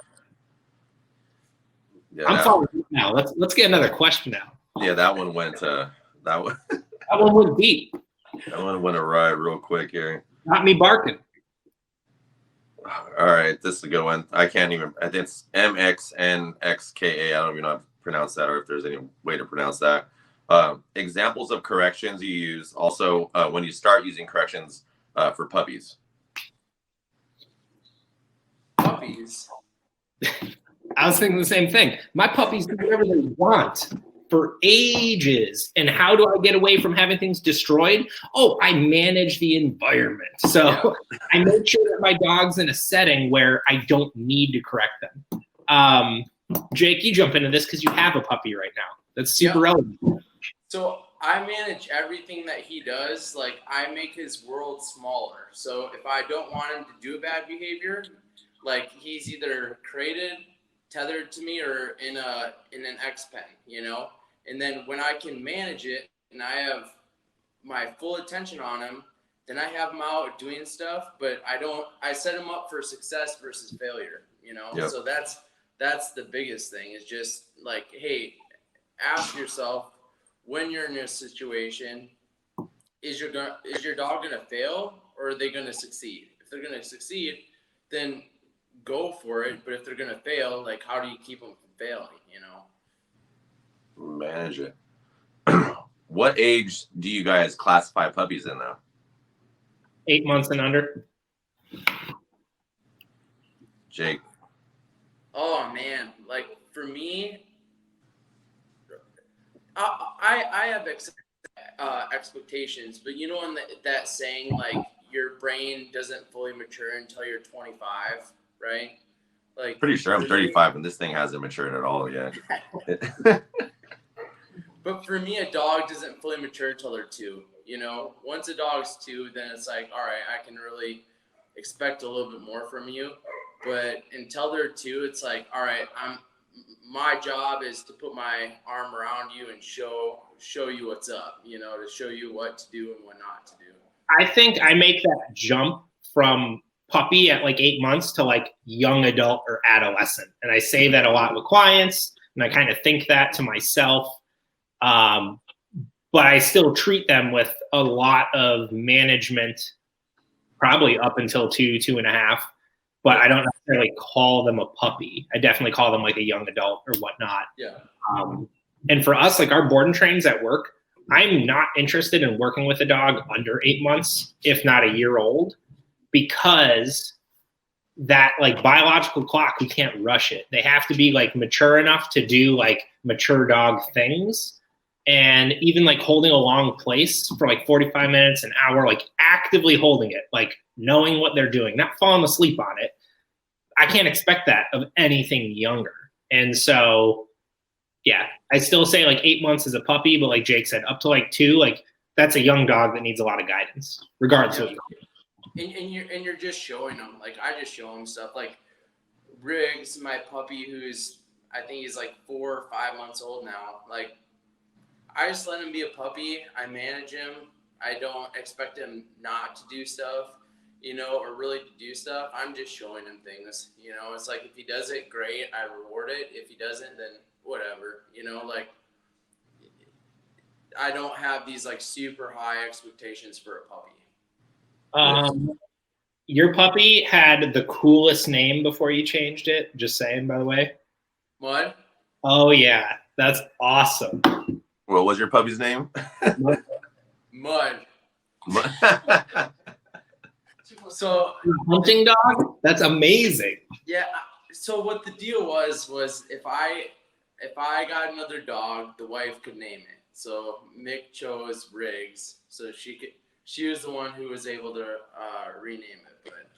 Yeah, I'm following now. Let's get another question now. Yeah, that one went that one went deep. That one went awry real quick here. Not me barking. All right, this is a good one. I think it's MXNXKA. I don't even know how to pronounce that or if there's any way to pronounce that. Examples of corrections you use also when you start using corrections for puppies. Puppies. I was thinking the same thing. My puppies do whatever they want for ages. And how do I get away from having things destroyed? Oh, I manage the environment. So I make sure that my dog's in a setting where I don't need to correct them. Jake, you jump into this because you have a puppy right now. That's super relevant. So I manage everything that he does. Like, I make his world smaller. So if I don't want him to do a bad behavior, like, he's either tethered to me, or in an X pen, you know. And then when I can manage it and I have my full attention on him, then I have him out doing stuff. But I set him up for success versus failure, you know. Yep. So that's the biggest thing, is just like, hey, ask yourself, when you're in a situation, is your dog gonna fail, or are they gonna succeed? If they're gonna succeed, then go for it. But if they're gonna fail, like, how do you keep them from failing? You know, manage it. What age do you guys classify puppies in now? 8 months and under. Jake. Oh man, like for me, I have expectations, but you know, in that saying, like, your brain doesn't fully mature until you're 25, right? Like, Pretty sure I'm 35 and this thing hasn't matured at all yet. But for me, a dog doesn't fully mature until they're 2. You know, once a dog's 2, then it's like, all right, I can really expect a little bit more from you. But until they're 2, it's like, all right, my job is to put my arm around you and show you what's up, you know, to show you what to do and what not to do. I think I make that jump from puppy at like 8 months to like young adult or adolescent. And I say that a lot with clients, and I kind of think that to myself. But I still treat them with a lot of management, probably up until 2.5. But I don't necessarily call them a puppy. I definitely call them like a young adult or whatnot. Yeah. And for us, like our board and trains at work, I'm not interested in working with a dog under 8 months, if not a year old, because that like biological clock, we can't rush it. They have to be like mature enough to do like mature dog things. And even like holding a long place for like 45 minutes, an hour, like actively holding it, like knowing what they're doing, not falling asleep on it. I can't expect that of anything younger. And so, yeah, I still say like 8 months is a puppy, but like Jake said, up to like 2, like that's a young dog that needs a lot of guidance, regardless of what you do. And you're just showing them. Like, I just show them stuff. Like Riggs, my puppy, I think he's like 4 or 5 months old now. Like, I just let him be a puppy. I manage him. I don't expect him not to do stuff, you know, or really to do stuff. I'm just showing him things, you know. It's like, if he does it, great, I reward it. If he doesn't, then whatever, you know. Like, I don't have these like super high expectations for a puppy. Your puppy had the coolest name before you changed it. Just saying, by the way. What? Oh yeah, that's awesome. What was your puppy's name? Mud. So hunting dog? That's amazing. Yeah. So what the deal was if I got another dog, the wife could name it. So Mick chose Riggs, so she was the one who was able to rename it. But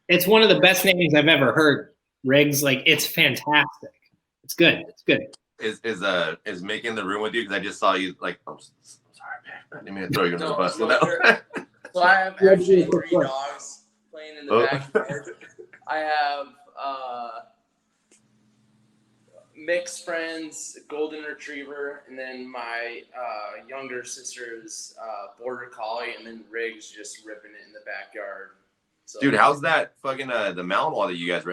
it's one of the best names I've ever heard. Riggs, like, it's fantastic. It's good. It's good. Is Mick in the room with you? Because I just saw you like. I'm sorry, man. I didn't mean to throw you under the bus. So I have actually 3 dogs playing in the backyard. I have Mick's friend's golden retriever, and then my younger sister's border collie, and then Riggs just ripping it in the backyard. So, dude, how's that fucking the Malinois that you guys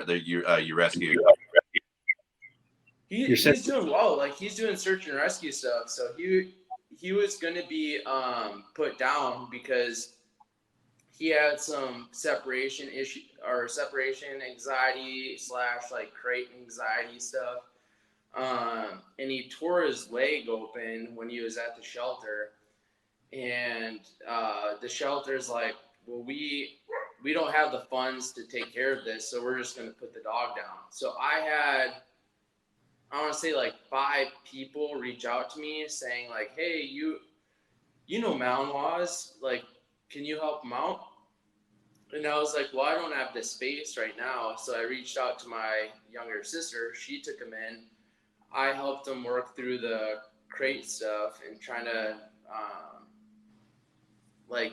you rescued? He's doing well. Like, he's doing search and rescue stuff. So he was gonna be put down because he had some separation issue or separation anxiety / like crate anxiety stuff. and he tore his leg open when he was at the shelter. And the shelter's like, well, we don't have the funds to take care of this, so we're just going to put the dog down. So I want to say like 5 people reach out to me saying like, hey, you know Malinois, like, can you help him out? And I was like, well, I don't have the space right now. So I reached out to my younger sister. She took him in. I helped him work through the crate stuff and trying to like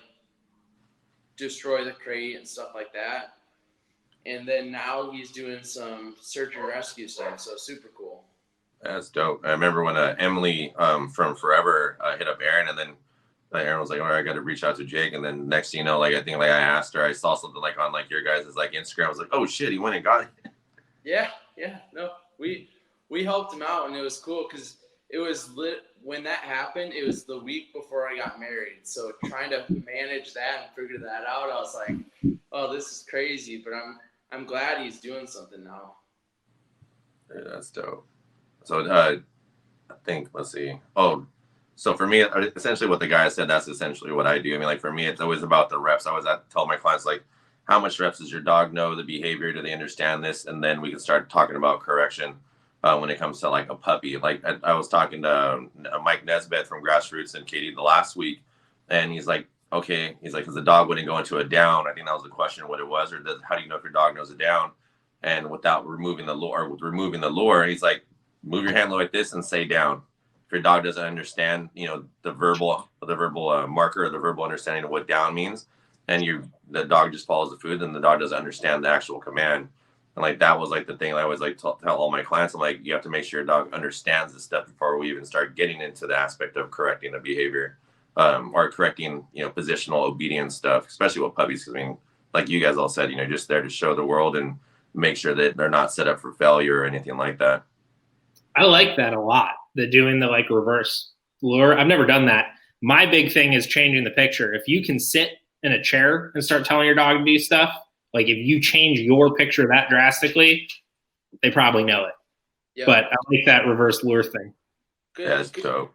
destroy the crate and stuff like that. And then now he's doing some search and rescue stuff. So super cool. That's dope. I remember when Emily from Forever hit up Aaron, and then Aaron was like, all right, I got to reach out to Jake. And then next thing you know, like, I think like I asked her, I saw something like on like your guys' like Instagram. I was like, oh shit, he went and got it. Yeah. No, we helped him out, and it was cool because it was lit when that happened. It was the week before I got married. So trying to manage that and figure that out, I was like, oh, this is crazy. But I'm glad he's doing something now. Yeah, that's dope. So I think, let's see. Oh, so for me, essentially what the guy said, that's essentially what I do. I mean, like for me, it's always about the reps. I always have to tell my clients, like, how much reps does your dog know, the behavior? Do they understand this? And then we can start talking about correction when it comes to like a puppy. Like I was talking to Mike Nesbitt from Grassroots and Katie the last week, and he's like, okay, he's like, because the dog wouldn't go into a down. I think that was the question, what it was, or how do you know if your dog knows a down? And without removing the lure, he's like, move your hand like this and say down. If your dog doesn't understand, you know, the verbal marker or the verbal understanding of what down means, and the dog just follows the food, then the dog doesn't understand the actual command. And like that was like the thing I always like tell all my clients. I'm like, you have to make sure your dog understands this stuff before we even start getting into the aspect of correcting the behavior, or correcting, you know, positional obedience stuff, especially with puppies. Because I mean, like you guys all said, you know, just there to show the world and make sure that they're not set up for failure or anything like that. I like that a lot. The doing the like reverse lure. I've never done that. My big thing is changing the picture. If you can sit in a chair and start telling your dog to do stuff, like if you change your picture that drastically, they probably know it. Yep. But I like that reverse lure thing. Good. That's dope.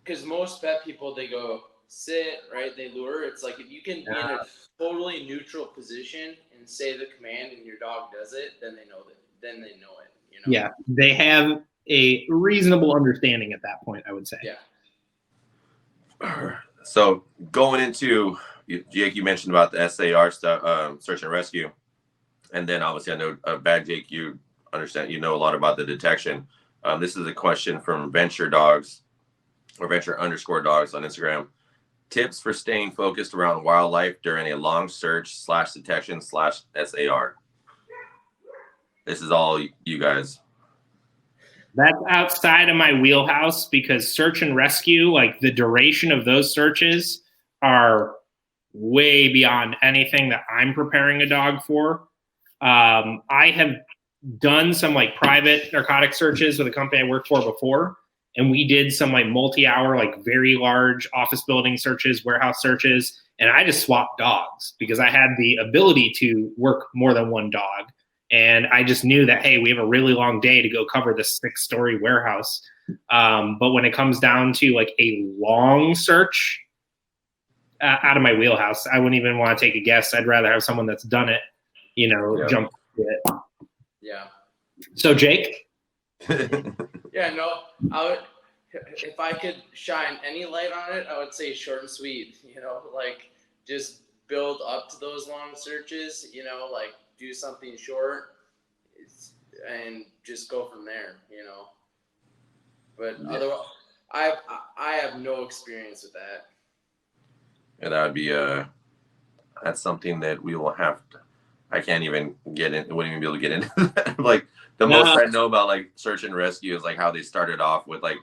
Because most vet people, they go sit, right? They lure. It's like if you can be in a totally neutral position and say the command and your dog does it, then they know that. Then they know it. You know? Yeah, they have a reasonable understanding at that point, I would say. Yeah. So going into, Jake, you mentioned about the SAR stuff, search and rescue. And then obviously I know, Bad Jake, you understand, you know a lot about the detection. This is a question from Venture Dogs or Venture_Dogs on Instagram. Tips for staying focused around wildlife during a long search / detection / SAR. This is all you guys. That's outside of my wheelhouse because search and rescue, like the duration of those searches are way beyond anything that I'm preparing a dog for. I have done some like private narcotic searches with a company I worked for before, and we did some like multi-hour, like very large office building searches, warehouse searches, and I just swapped dogs because I had the ability to work more than one dog. And I just knew that, hey, we have a really long day to go cover this 6-story warehouse. But when it comes down to like a long search, out of my wheelhouse, I wouldn't even want to take a guess. I'd rather have someone that's done it, you know, jump into it. Yeah. So Jake? Yeah, no, if I could shine any light on it, I would say short and sweet, you know, like just build up to those long searches, you know, like do something short and just go from there, you know. But otherwise, I have no experience with that. Yeah, that would be that's something that we will have to, I can't even get in, wouldn't even be able to get into that. Like the most I know about like search and rescue is like how they started off with like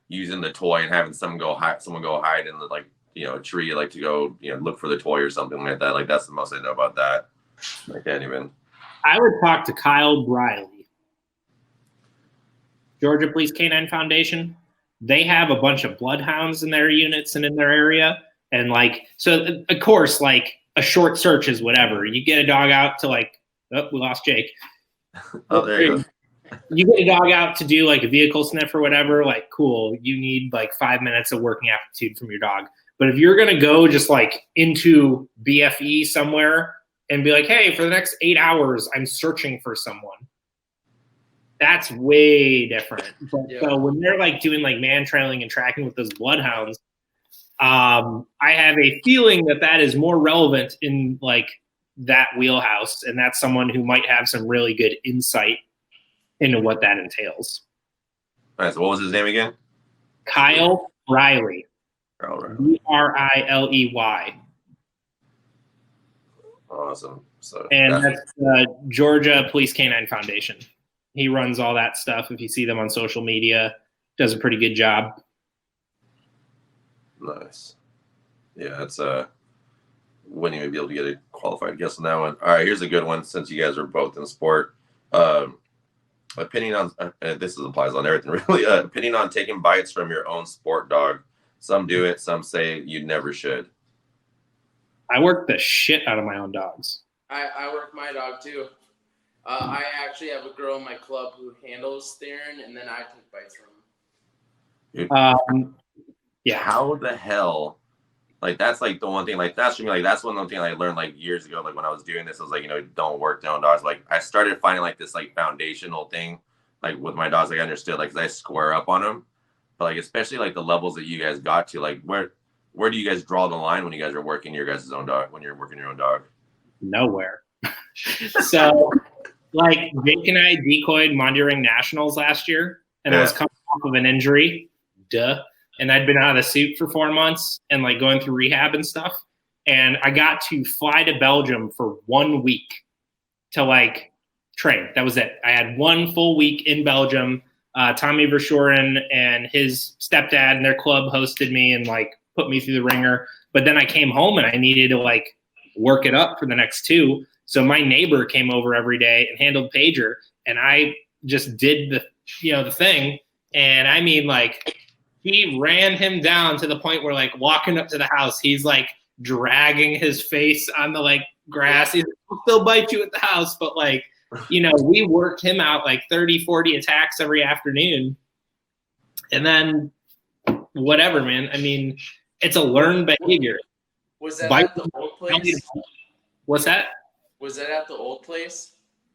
using the toy and having someone go hide in the, like, you know, a tree, like to go, you know, look for the toy or something like that. Like that's the most I know about that. I can't even. I would talk to Kyle Briley, Georgia Police Canine Foundation. They have a bunch of bloodhounds in their units and in their area. And like, so of course, like a short search is whatever. You get a dog out to like, oh, we lost Jake. Oh, there you go. you get a dog out to do like a vehicle sniff or whatever, like cool. You need like 5 minutes of working aptitude from your dog. But if you're gonna go just like into BFE somewhere and be like, hey, for the next 8 hours, I'm searching for someone. That's way different. But, So when they're like doing like man trailing and tracking with those bloodhounds, I have a feeling that is more relevant in like that wheelhouse, and that's someone who might have some really good insight into what that entails. All right, so what was his name again? Kyle Riley. Riley. Awesome. So and that's Georgia Police Canine Foundation. He runs all that stuff. If you see them on social media, does a pretty good job. Nice. Yeah, that's wouldn't even be able to get a qualified guess on that one. All right, here's a good one since you guys are both in sport. Opinion on this applies on everything really. Opinion on taking bites from your own sport dog. Some do it. Some say you never should. I work the shit out of my own dogs. I work my dog too. I actually have a girl in my club who handles Theron, and then I take bites from him. Yeah. How the hell? Like that's like the one thing. Like that's for me. Like that's one of the things I learned like years ago. Like when I was doing this, I was like, don't work their own dogs. Like I started finding like this like foundational thing, like with my dogs. Like I understood, like 'cause I square up on them. But like especially like the levels that you guys got to, like where do you guys draw the line when you guys are working your guys' own dog? When you're working your own dog? Nowhere. So, like Jake and I decoyed Mondioring Nationals last year, and I was coming off of an injury. And I'd been out of the suit for 4 months and like going through rehab and stuff. And I got to fly to Belgium for 1 week to like train. That was it. I had 1 full week in Belgium. Tommy Verschoren and his stepdad and their club hosted me and like put me through the ringer. But then I came home and I needed to like work it up for the next 2. So my neighbor came over every day and handled Pager, and I just did the thing. And I mean, like, he ran him down to the point where, like, walking up to the house, he's like dragging his face on the like grass. He's like, I'll still bite you at the house, but like, we worked him out like 30, 40 attacks every afternoon. And then whatever, man. I mean, it's a learned behavior. Was that at the old place? What's that? Was that at the old place?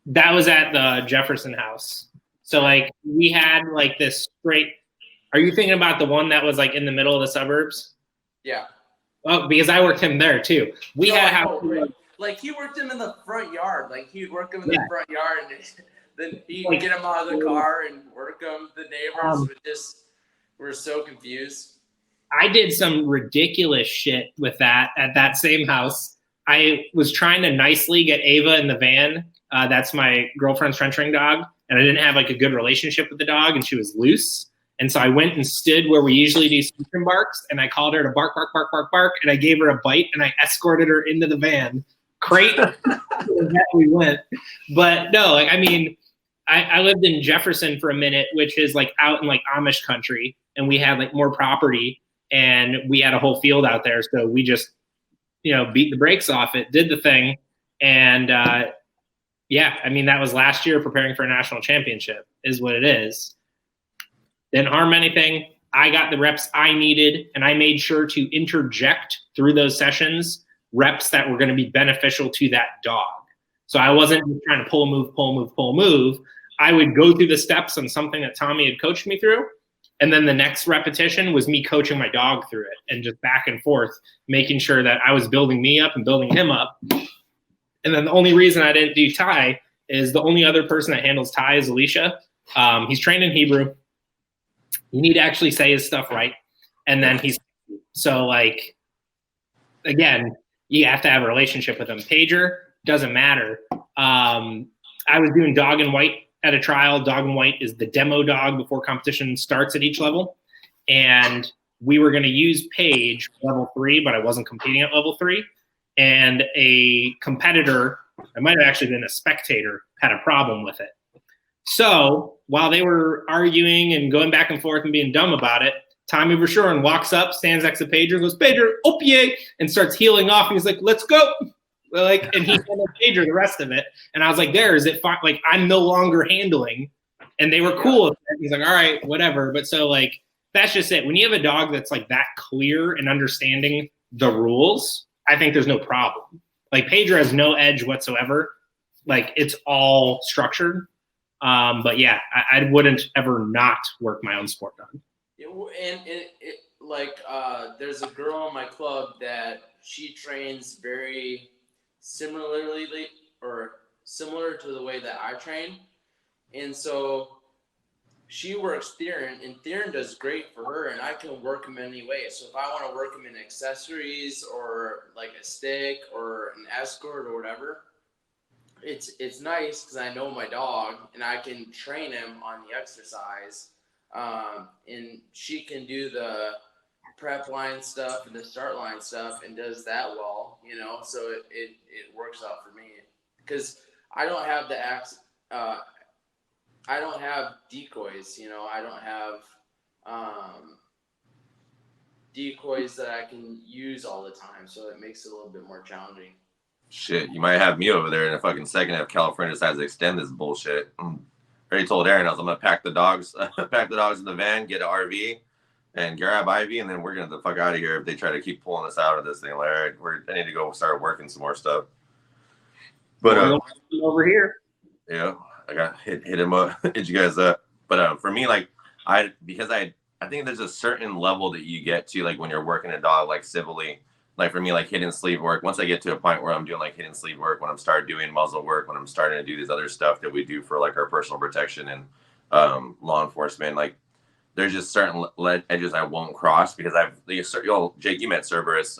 That was at the Jefferson house. So like we had like this straight. Are you thinking about the one that was like in the middle of the suburbs? Yeah. Oh, because I worked him there too. We had a house. Like he worked him in the front yard. Like he'd work him in the front yard, and then he'd get him out of the car and work him. The neighbors would just were so confused. I did some ridiculous shit with that at that same house. I was trying to nicely get Ava in the van. That's my girlfriend's trenching dog, and I didn't have like a good relationship with the dog, and she was loose. And so I went and stood where we usually do symptom barks, and I called her to bark, bark, bark, bark, bark, and I gave her a bite, and I escorted her into the van. Crate, we went. But no, like, I mean, I lived in Jefferson for a minute, which is like out in like Amish country, and we had like more property, and we had a whole field out there. So we just, beat the brakes off it, did the thing. And yeah, I mean, that was last year preparing for a national championship is what it is. Didn't harm anything. I got the reps I needed, and I made sure to interject through those sessions reps that were going to be beneficial to that dog. So I wasn't just trying to pull, move. I would go through the steps on something that Tommy had coached me through, and then the next repetition was me coaching my dog through it and just back and forth, making sure that I was building me up and building him up. And then the only reason I didn't do Ty is the only other person that handles Ty is Alicia. He's trained in Hebrew. You need to actually say his stuff right. And then so like, again, you have to have a relationship with him. Pager, doesn't matter. I was doing dog and white at a trial. Dog and white is the demo dog before competition starts at each level. And we were going to use Page level 3, but I wasn't competing at level 3. And a competitor, I might have actually been a spectator, had a problem with it. So while they were arguing and going back and forth and being dumb about it, Tommy Verschoren walks up, stands next to Pager, goes, Pager, opiate, and starts healing off. And he's like, let's go. And he handled Pager the rest of it. And I was like, is it fine? Like, I'm no longer handling. And they were cool with it. He's like, all right, whatever. But so like, that's just it. When you have a dog that's like that clear and understanding the rules, I think there's no problem. Like Pedro has no edge whatsoever. Like it's all structured. But yeah, I wouldn't ever not work my own sport dog. And there's a girl in my club that she trains very similarly or similar to the way that I train. And so she works Theron, and Theron does great for her, and I can work him any way. So if I want to work him in accessories or like a stick or an escort or whatever, it's nice because I know my dog and I can train him on the exercise. And she can do the prep line stuff and the start line stuff and does that well, so it works out for me because I don't have I don't have decoys, I don't have decoys that I can use all the time, so it makes it a little bit more challenging. Shit, you might have me over there in a fucking second if California decides to extend this bullshit. I already told Aaron I'm gonna pack the dogs in the van, get an RV, and grab Ivy, and then we're gonna get the fuck out of here if they try to keep pulling us out of this thing. Like, all right, I need to go start working some more stuff. But over here, yeah, I got hit him up, hit you guys up. But for me, like I think there's a certain level that you get to, like when you're working a dog like civilly. Like for me, like hidden sleeve work, once I get to a point where I'm doing like hidden sleeve work, when I'm starting doing muzzle work, when I'm starting to do this other stuff that we do for like our personal protection and law enforcement, like there's just certain edges I won't cross because Jake, you met Cerberus.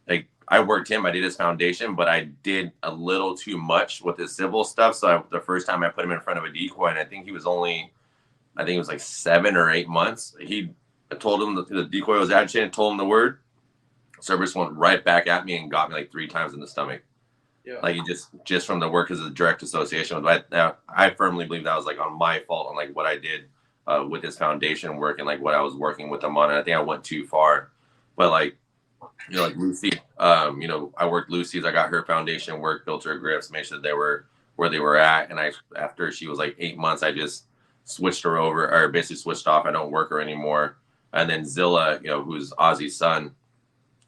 Like I worked him, I did his foundation, but I did a little too much with his civil stuff. So the first time I put him in front of a decoy, and I think it was like 7 or 8 months. I told him the decoy was agitated, told him the word. Cerberus went right back at me and got me like 3 times in the stomach. Yeah. Like he just from the work as a direct association with I firmly believe that was like on my fault on like what I did with his foundation work and like what I was working with him on. And I think I went too far. But like, like Lucy, I worked Lucy's, I got her foundation work, built her grips, made sure they were where they were at. And after she was like 8 months, I just switched her over, or basically switched off. I don't work her anymore. And then Zilla, who's Ozzy's son,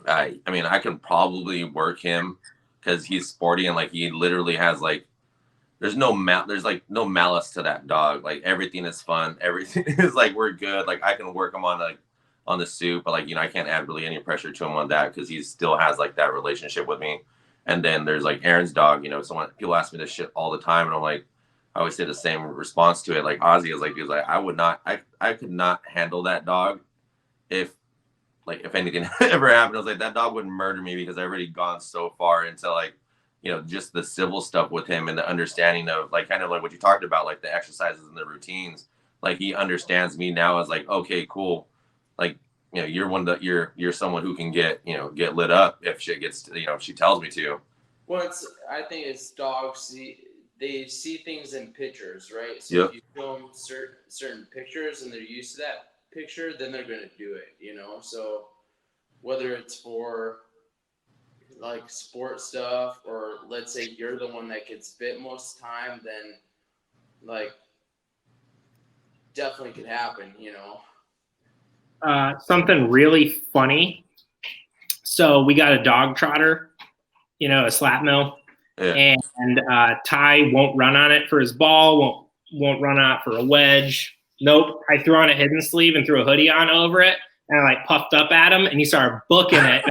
I mean, I can probably work him because he's sporty and like he literally has like, there's like no malice to that dog. Like everything is fun. Everything is like, we're good. Like I can work him on the suit, but like, I can't add really any pressure to him on that because he still has like that relationship with me. And then there's like Aaron's dog, people ask me this shit all the time. And I'm like, I always say the same response to it. Like Ozzy is like, I could not handle that dog if anything ever happened. I was like, that dog would murder me because I've already gone so far into like, just the civil stuff with him and the understanding of like, kind of like what you talked about, like the exercises and the routines. Like he understands me now as like, okay, cool. Like, you're someone who can get lit up if shit gets, if she tells me to. Well, I think it's dogs. They see things in pictures, right? So if you film certain pictures and they're used to that picture, then they're going to do it, so whether it's for like sport stuff or let's say you're the one that gets bit most of the time, then like definitely could happen, something really funny. So we got a dog trotter, a slap mill, and Ty won't run on it for his ball, won't run out for a wedge. Nope. I threw on a hidden sleeve and threw a hoodie on over it, and I like puffed up at him, and he started booking it.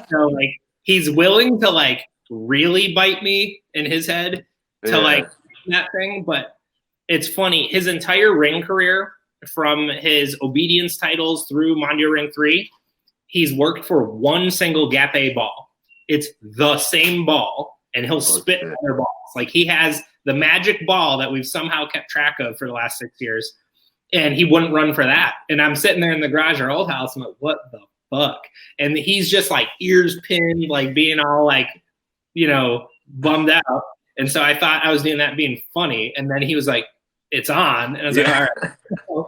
So like he's willing to like really bite me in his head to like that thing. But it's funny. His entire ring career, from his obedience titles through Mondio Ring 3, he's worked for one single Gap A ball. It's the same ball, and he'll spit other balls. Like he has the magic ball that we've somehow kept track of for the last 6 years, and he wouldn't run for that. And I'm sitting there in the garage, our old house, and I'm like, what the fuck? And he's just like ears pinned, like being all like, bummed out. And so I thought I was doing that being funny. And then he was like, it's on. And I was like, all right,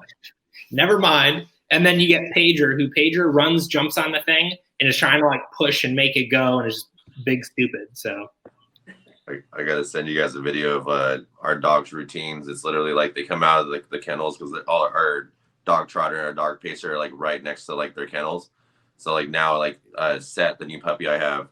never mind. And then you get Pager runs, jumps on the thing, and is trying to like push and make it go, and it's just big stupid. So I gotta send you guys a video of our dog's routines. It's literally like they come out of the kennels because all our dog trotter and our dog pacer are like right next to like their kennels. So like now like Set, the new puppy I have,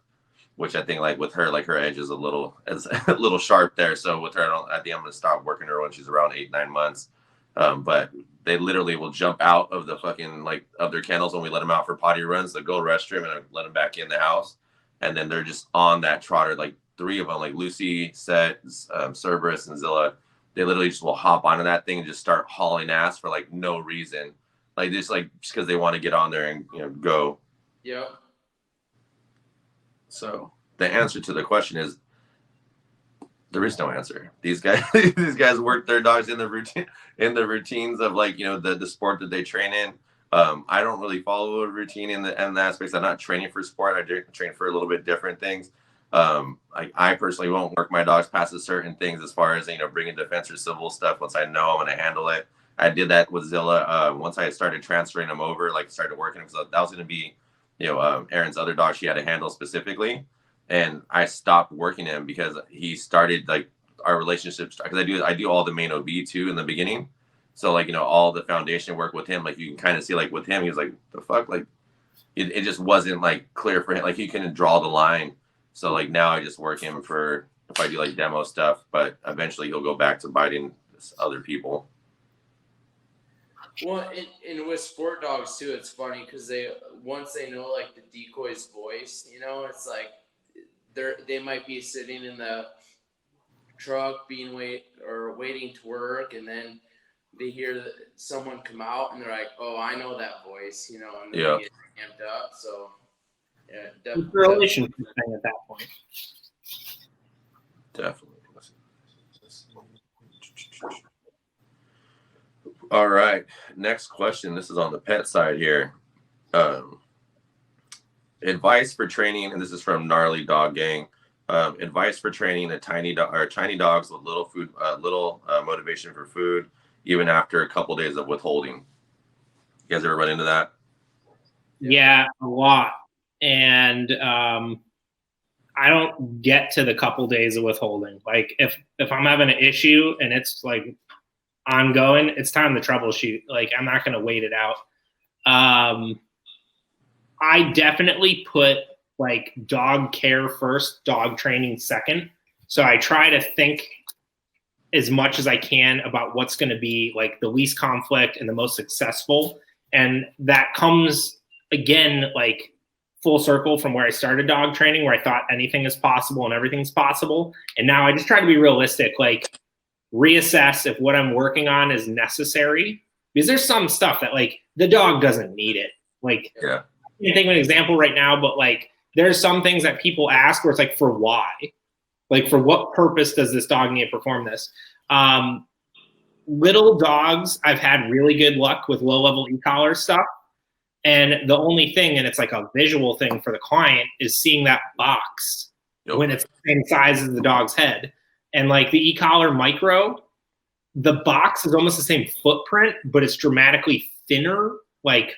which I think like with her, like her edge is a little a little sharp there. So with her, I think I'm gonna stop working her when she's around 8-9 months. But they literally will jump out of the fucking like of their kennels when we let them out for potty runs. They go to the restroom and I let them back in the house, and then they're just on that trotter. Like 3 of them, like Lucy, Set, Cerberus, and Zilla. They literally just will hop onto that thing and just start hauling ass for like no reason, like just because they want to get on there and go. Yep. So the answer to the question is there is no answer. These guys work their dogs in the routines of like the sport that they train in. I don't really follow a routine in the aspects. I'm not training for sport. I train for a little bit different things. I personally won't work my dogs past a certain things as far as bringing defense or civil stuff. Once I know I'm going to handle it, I did that with Zilla. Once I started transferring them over, like started working them, because that was going to be Erin's other dog she had to handle specifically, and I stopped working him because he started like our relationships, because I do all the main OB too in the beginning. So like all the foundation work with him, like you can kind of see like with him, he was like, the fuck, like it just wasn't like clear for him, like he couldn't draw the line. So like now I just work him for if I do like demo stuff, but eventually he'll go back to biting other people. Well, and with sport dogs too, it's funny because once they know like the decoy's voice, it's like they might be sitting in the truck waiting to work, and then they hear someone come out and they're like, "Oh, I know that voice," and they get amped up. So yeah, definitely. It's a relationship thing at that point. Definitely. All right. Next question. This is on the pet side here. Advice for training, and this is from Gnarly Dog Gang. Advice for training tiny dogs with little food, motivation for food, even after a couple days of withholding. You guys ever run into that? Yeah, a lot. And I don't get to the couple days of withholding. Like if I'm having an issue and it's like ongoing, it's time to troubleshoot. Like I'm not going to wait it out. I definitely put like dog care first, dog training second. So I try to think as much as I can about what's going to be like the least conflict and the most successful. And that comes again, like full circle from where I started dog training, where I thought anything is possible and everything's possible. And now I just try to be realistic, like reassess if what I'm working on is necessary, because there's some stuff that like the dog doesn't need it. Like, yeah. I can't think of an example right now, but like there's some things that people ask where it's like, for why? Like for what purpose does this dog need to perform this? Little dogs, I've had really good luck with low-level e-collar stuff. And the only thing, and it's like a visual thing for the client, is seeing that box when it's the same size as the dog's head. And like the e-collar micro, the box is almost the same footprint, but it's dramatically thinner, like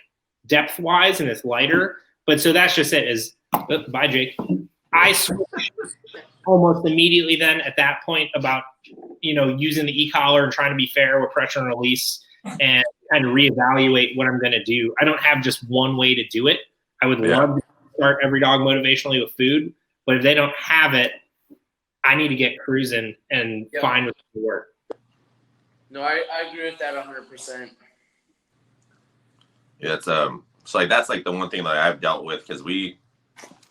depth-wise, and it's lighter. But so that's just it. Bye, Jake. I switched almost immediately then at that point about, using the e-collar and trying to be fair with pressure and release and kind of reevaluate what I'm going to do. I don't have just one way to do it. I would love to start every dog motivationally with food, but if they don't have it, I need to get cruising and find what's going to work. No, I agree with that 100%. Yeah, it's so like that's like the one thing that I've dealt with, because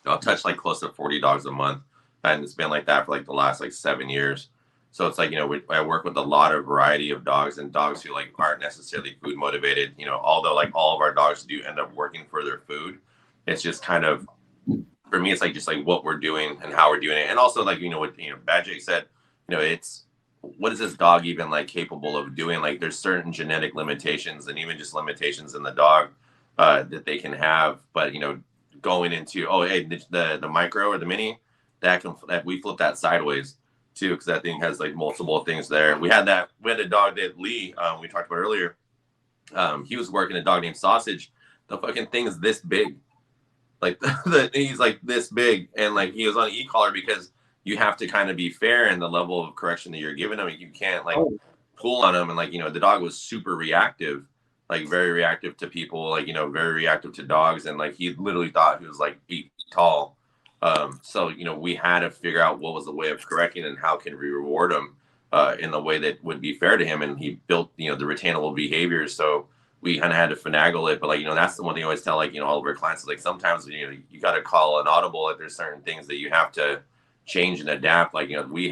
I'll touch like close to 40 dogs a month, and it's been like that for like the last like 7 years. So it's like, I work with a lot of variety of dogs, and dogs who like aren't necessarily food motivated, although like all of our dogs do end up working for their food. It's just kind of, for me, it's like just like what we're doing and how we're doing it. And also like, what, Bad Jake said, it's, what is this dog even like capable of doing? Like there's certain genetic limitations and even just limitations in the dog that they can have. But, going into, the micro or the mini, that we flip that sideways too, because that thing has like multiple things there. We had a dog that Lee, we talked about earlier. He was working a dog named Sausage. The fucking thing is this big. Like he's like this big, and like he was on e-collar because you have to kind of be fair in the level of correction that you're giving them. You can't like Oh. pull on them. And like, the dog was super reactive, like very reactive to people, like, very reactive to dogs. And like, he literally thought he was like 8 feet tall. So, we had to figure out what was the way of correcting and how can we reward him in the way that would be fair to him. And he built, the retainable behaviors. So we kind of had to finagle it. But like, that's the one thing I always tell, like, all of our clients is like, sometimes, you got to call an audible. Like there's certain things that you have to change and adapt. Like, we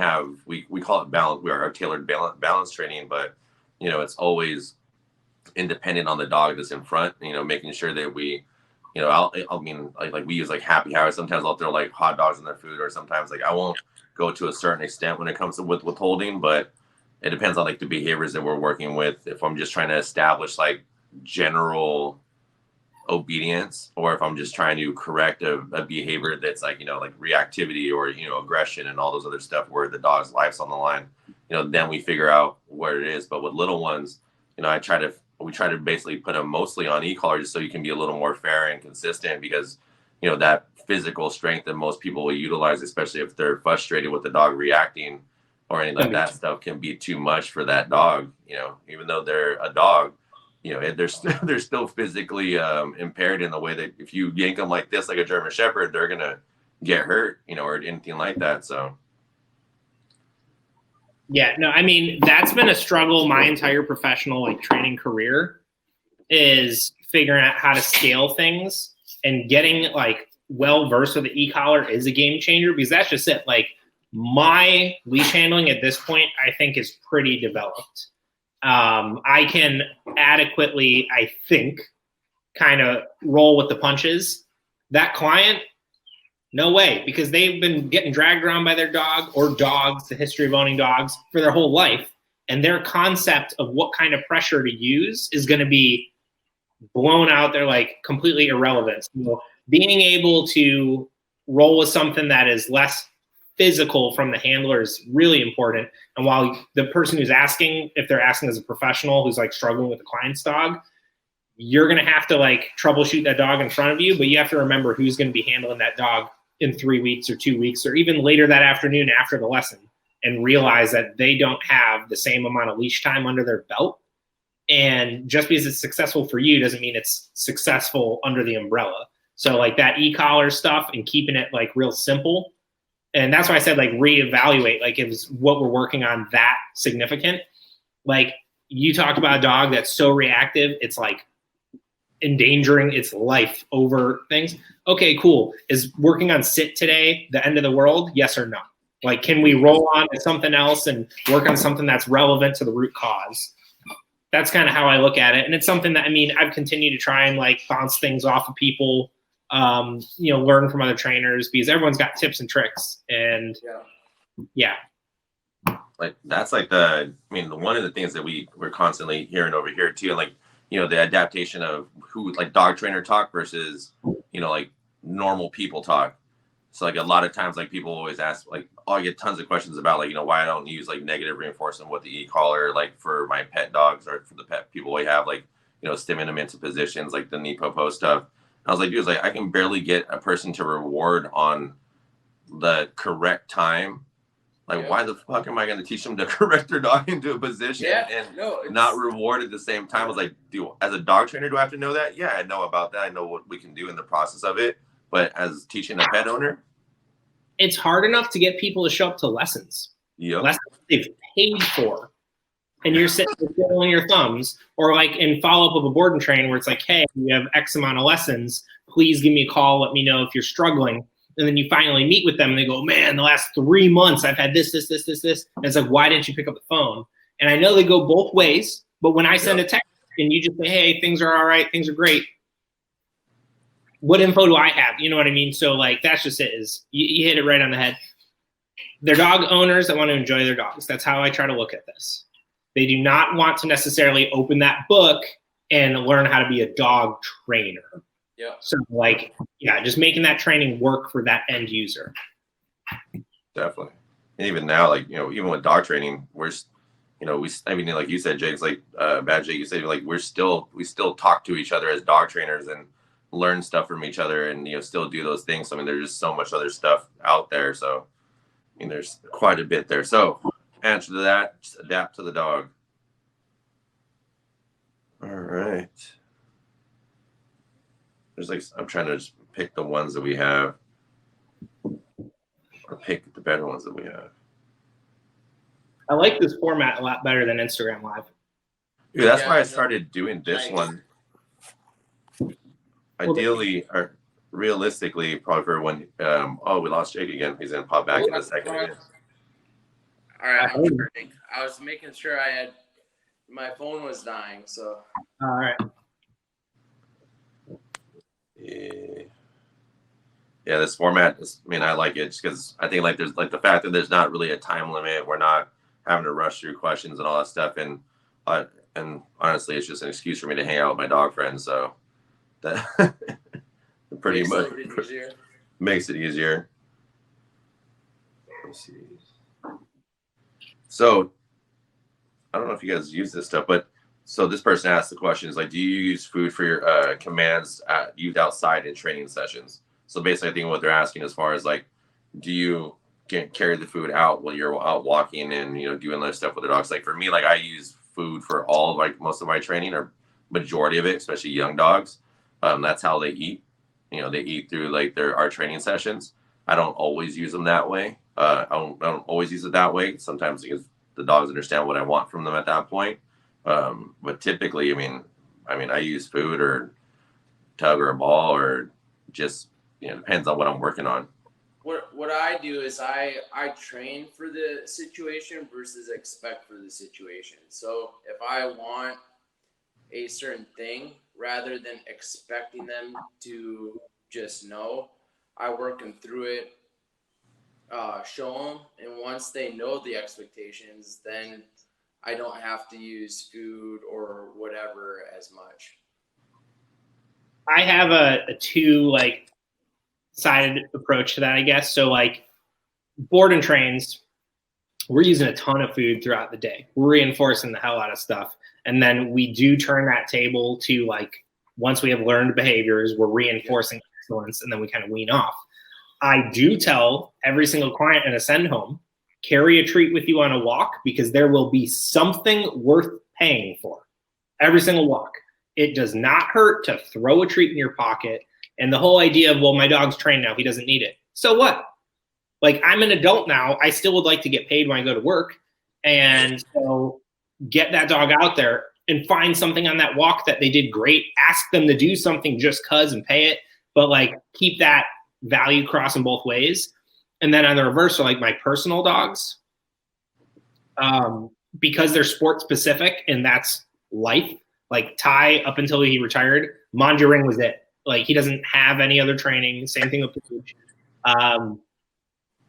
call it balance. We are our tailored balance training, but, it's always independent on the dog that's in front, making sure that we, like we use like happy hours. Sometimes I'll throw like hot dogs in their food, or sometimes like I won't go to a certain extent when it comes to with withholding, but it depends on like the behaviors that we're working with. If I'm just trying to establish like general obedience, or if I'm just trying to correct a behavior that's like, like reactivity or, aggression and all those other stuff where the dog's life's on the line, then we figure out where it is. But with little ones, we try to basically put them mostly on e-collar just so you can be a little more fair and consistent, because, that physical strength that most people will utilize, especially if they're frustrated with the dog reacting or anything like that stuff, can be too much for that dog, even though they're a dog, they're still physically impaired in the way that if you yank them like this, like a German Shepherd, they're going to get hurt, or anything like that. So. Yeah, no, I mean, that's been a struggle my entire professional like training career, is figuring out how to scale things, and getting like well versed with the e-collar is a game changer, because that's just it. Like my leash handling at this point, I think, is pretty developed. I can adequately, I think, kind of roll with the punches. That client, no way, because they've been getting dragged around by their dog or dogs, the history of owning dogs, for their whole life. And their concept of what kind of pressure to use is going to be blown out. They're like completely irrelevant. So being able to roll with something that is less physical from the handler is really important. And while the person who's asking, if they're asking as a professional who's like struggling with a client's dog, you're going to have to like troubleshoot that dog in front of you, but you have to remember who's going to be handling that dog in 3 weeks or 2 weeks, or even later that afternoon after the lesson, and realize that they don't have the same amount of leash time under their belt. And just because it's successful for you doesn't mean it's successful under the umbrella. So like that e-collar stuff and keeping it like real simple. And that's why I said like reevaluate, like if it's what we're working on that significant. Like you talked about a dog that's so reactive, it's like endangering its life over things. Okay, cool. Is working on sit today the end of the world? Yes or no? Like, can we roll on to something else and work on something that's relevant to the root cause? That's kind of how I look at it. And it's something that, I mean, I've continued to try and like bounce things off of people, learn from other trainers, because everyone's got tips and tricks. And yeah. Like that's like one of the things that we're constantly hearing over here too, like, the adaptation of who like dog trainer talk versus, like normal people talk. So like a lot of times, like people always ask, like, I get tons of questions about like, why I don't use like negative reinforcement with the e-collar, like for my pet dogs or for the pet people we have, like, stimming them into positions, like the knee popo stuff. And I was like, dude, I can barely get a person to reward on the correct time. Like, why the fuck am I going to teach them to correct their dog into a position and not reward at the same time? I was like, as a dog trainer, do I have to know that? Yeah, I know about that. I know what we can do in the process of it. But as teaching a pet owner, it's hard enough to get people to show up to lessons. Yep. Lessons they've paid for. And you're sitting there twiddling your thumbs, or like in follow-up of a board and train where it's like, hey, you have X amount of lessons. Please give me a call. Let me know if you're struggling. And then you finally meet with them and they go, man, the last 3 months I've had this. And it's like, why didn't you pick up the phone? And I know they go both ways, but when I send a text and you just say, hey, things are all right, things are great, what info do I have? You know what I mean? So like, that's just it, is you hit it right on the head. They're dog owners that want to enjoy their dogs. That's how I try to look at this. They do not want to necessarily open that book and learn how to be a dog trainer. Yeah. So like, just making that training work for that end user. Definitely. And even now, like, even with dog training, we're, like you said, Jake's like, Bad Jake, you said, like, we still talk to each other as dog trainers and learn stuff from each other and, still do those things. I mean, there's just so much other stuff out there. So, mean, there's quite a bit there. So answer to that, just adapt to the dog. All right. There's like, I'm trying to just pick the ones that we have, or pick the better ones that we have. I like this format a lot better than Instagram Live. Dude, that's why I started doing this one. Ideally, or realistically, probably for when, oh, we lost Jake again. He's going to pop back in a second again. All right, I'm turning. I was making sure my phone was dying, so. All right. Yeah, this format is, I mean, I like it just because I think like there's like the fact that there's not really a time limit. We're not having to rush through questions and all that stuff. And honestly, it's just an excuse for me to hang out with my dog friends. So that pretty much makes it easier. Let's see. So I don't know if you guys use this stuff, but so this person asked the question is like, do you use food for your commands used outside in training sessions? So basically, I think what they're asking as far as like, do you carry the food out while you're out walking and, you know, doing other stuff with the dogs? Like for me, like I use food for all, like most of my training or majority of it, especially young dogs. That's how they eat. You know, they eat through like our training sessions. I don't always use them that way. I don't always use it that way. Sometimes because the dogs understand what I want from them at that point. But typically, I mean, I use food or tug or a ball or just, you know, depends on what I'm working on. What I do is I train for the situation versus expect for the situation. So if I want a certain thing, rather than expecting them to just know, I work them through it, show them, and once they know the expectations, then I don't have to use food or whatever as much. I have a two like sided approach to that, I guess. So like board and trains, we're using a ton of food throughout the day. We're reinforcing the hell out of stuff. And then we do turn that table to like, once we have learned behaviors, we're reinforcing excellence, and then we kind of wean off. I do tell every single client in a send home, carry a treat with you on a walk because there will be something worth paying for every single walk. It does not hurt to throw a treat in your pocket. And the whole idea of, well, my dog's trained now, he doesn't need it. So what? Like, I'm an adult now. I still would like to get paid when I go to work. And so get that dog out there and find something on that walk that they did great. Ask them to do something just cause and pay it. But like, keep that value crossing both ways. And then on the reverse, like my personal dogs, because they're sport specific and that's life. Like Ty, up until he retired, Mandarin was it. Like he doesn't have any other training. Same thing with Pooch.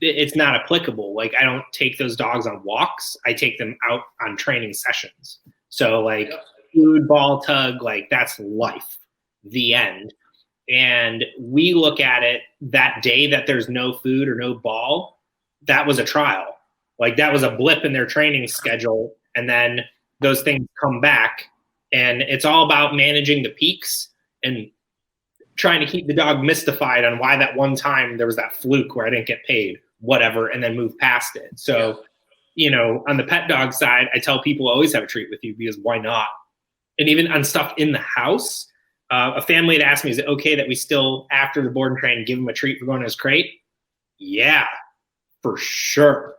It's not applicable. Like I don't take those dogs on walks. I take them out on training sessions. So like food, ball, tug, like that's life, the end. And we look at it that day that there's no food or no ball, that was a trial. Like that was a blip in their training schedule. And then those things come back. And it's all about managing the peaks and trying to keep the dog mystified on why that one time there was that fluke where I didn't get paid, whatever, and then move past it. So, you know, on the pet dog side, I tell people always have a treat with you because why not? And even on stuff in the house, a family had asked me, is it okay that we still, after the board and train, give him a treat for going to his crate? Yeah, for sure.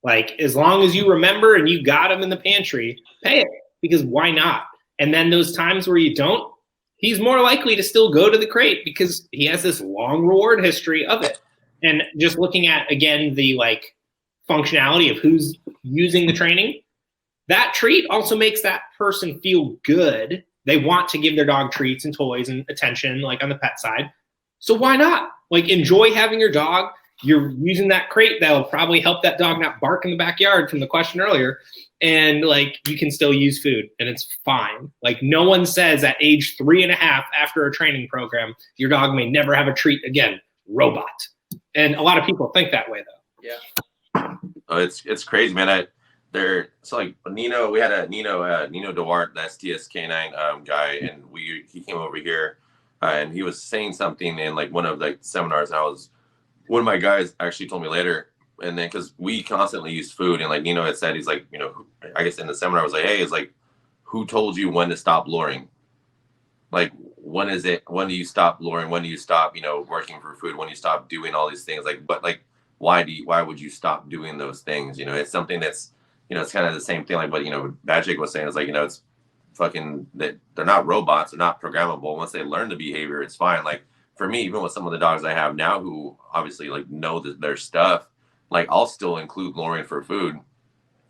Like, as long as you remember and you got him in the pantry, pay it, because why not? And then those times where you don't, he's more likely to still go to the crate because he has this long reward history of it. And just looking at, again, the like functionality of who's using the training, that treat also makes that person feel good. They want to give their dog treats and toys and attention, like on the pet side. So why not? Like, enjoy having your dog. You're using that crate that'll probably help that dog not bark in the backyard from the question earlier. And like, you can still use food and it's fine. Like no one says at age 3.5 after a training program, your dog may never have a treat again. Robot. And a lot of people think that way though. Yeah. Oh, it's crazy, man. So like Nino, we had a Nino Duarte, the STS Canine guy, and he came over here and he was saying something in like one of the seminars. And one of my guys actually told me later, and then because we constantly use food, and like Nino had said, he's like, I guess in the seminar I was like, hey, it's like, who told you when to stop luring? Like, when is it? When do you stop luring? When do you stop, working for food? When you stop doing all these things? Like, but like, why would you stop doing those things? It's something that's, it's kind of the same thing. Like what, Magic was saying is like, it's fucking that they're not robots. They're not programmable. Once they learn the behavior, it's fine. Like for me, even with some of the dogs I have now who obviously like know their stuff, like I'll still include luring for food,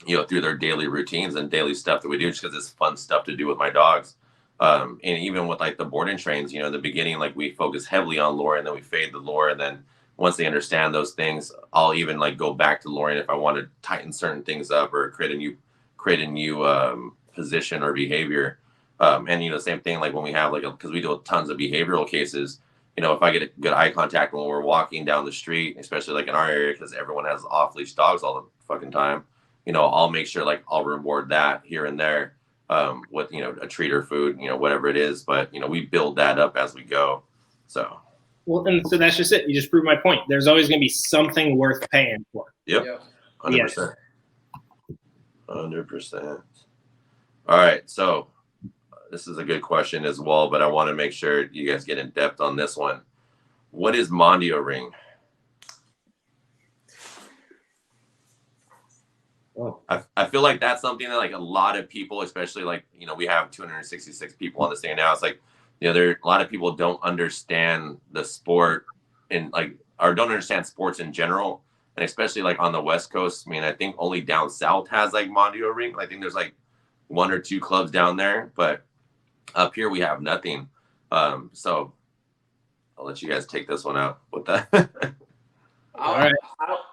through their daily routines and daily stuff that we do, just because it's fun stuff to do with my dogs. And even with like the boarding trains, in the beginning, like we focus heavily on lure and then we fade the lure. And then once they understand those things, I'll even like go back to luring if I want to tighten certain things up or create a new position or behavior. And same thing, like when we have because we do tons of behavioral cases, if I get a good eye contact when we're walking down the street, especially like in our area, because everyone has off leash dogs all the fucking time, I'll make sure like I'll reward that here and there. With a treat or food, whatever it is, but we build that up as we go. So and so that's just it. You just proved my point. There's always going to be something worth paying for. Yep. 100%. 100%. All right, so this is a good question as well, but I want to make sure you guys get in depth on this one. What is Mondio ring? Oh. I feel like that's something that like a lot of people, especially like, we have 266 people on the stand now. It's like, there a lot of people don't understand the sport and like, or don't understand sports in general. And especially like on the West Coast, I mean, I think only down south has like Mondio ring. I think there's like 1 or 2 clubs down there, but up here we have nothing. So I'll let you guys take this one out with that. All right.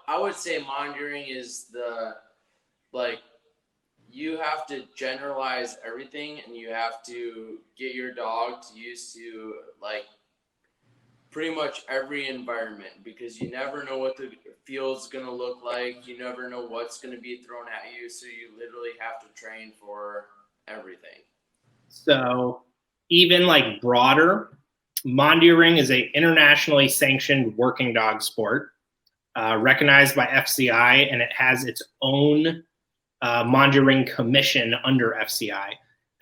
I would say monitoring is you have to generalize everything and you have to get your dog used to like pretty much every environment, because you never know what the field's going to look like. You never know what's going to be thrown at you. So you literally have to train for everything. So even like broader, Mondio ring is a internationally sanctioned working dog sport, recognized by FCI, and it has its own Mondio ring commission under FCI.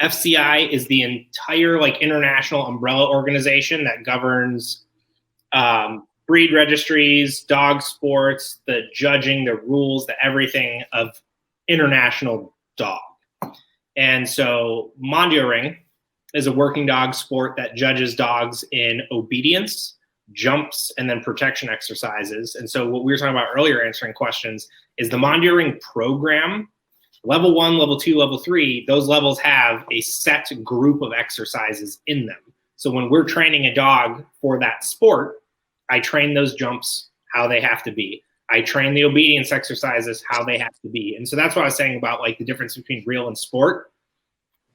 FCI is the entire like international umbrella organization that governs breed registries, dog sports, the judging, the rules, the everything of international dog. And so Mondio ring is a working dog sport that judges dogs in obedience, jumps, and then protection exercises. And so what we were talking about earlier answering questions is the Mondio ring program, level 1, level 2, level 3, those levels have a set group of exercises in them. So when we're training a dog for that sport, I train those jumps how they have to be. I train the obedience exercises how they have to be. And so that's what I was saying about like the difference between real and sport.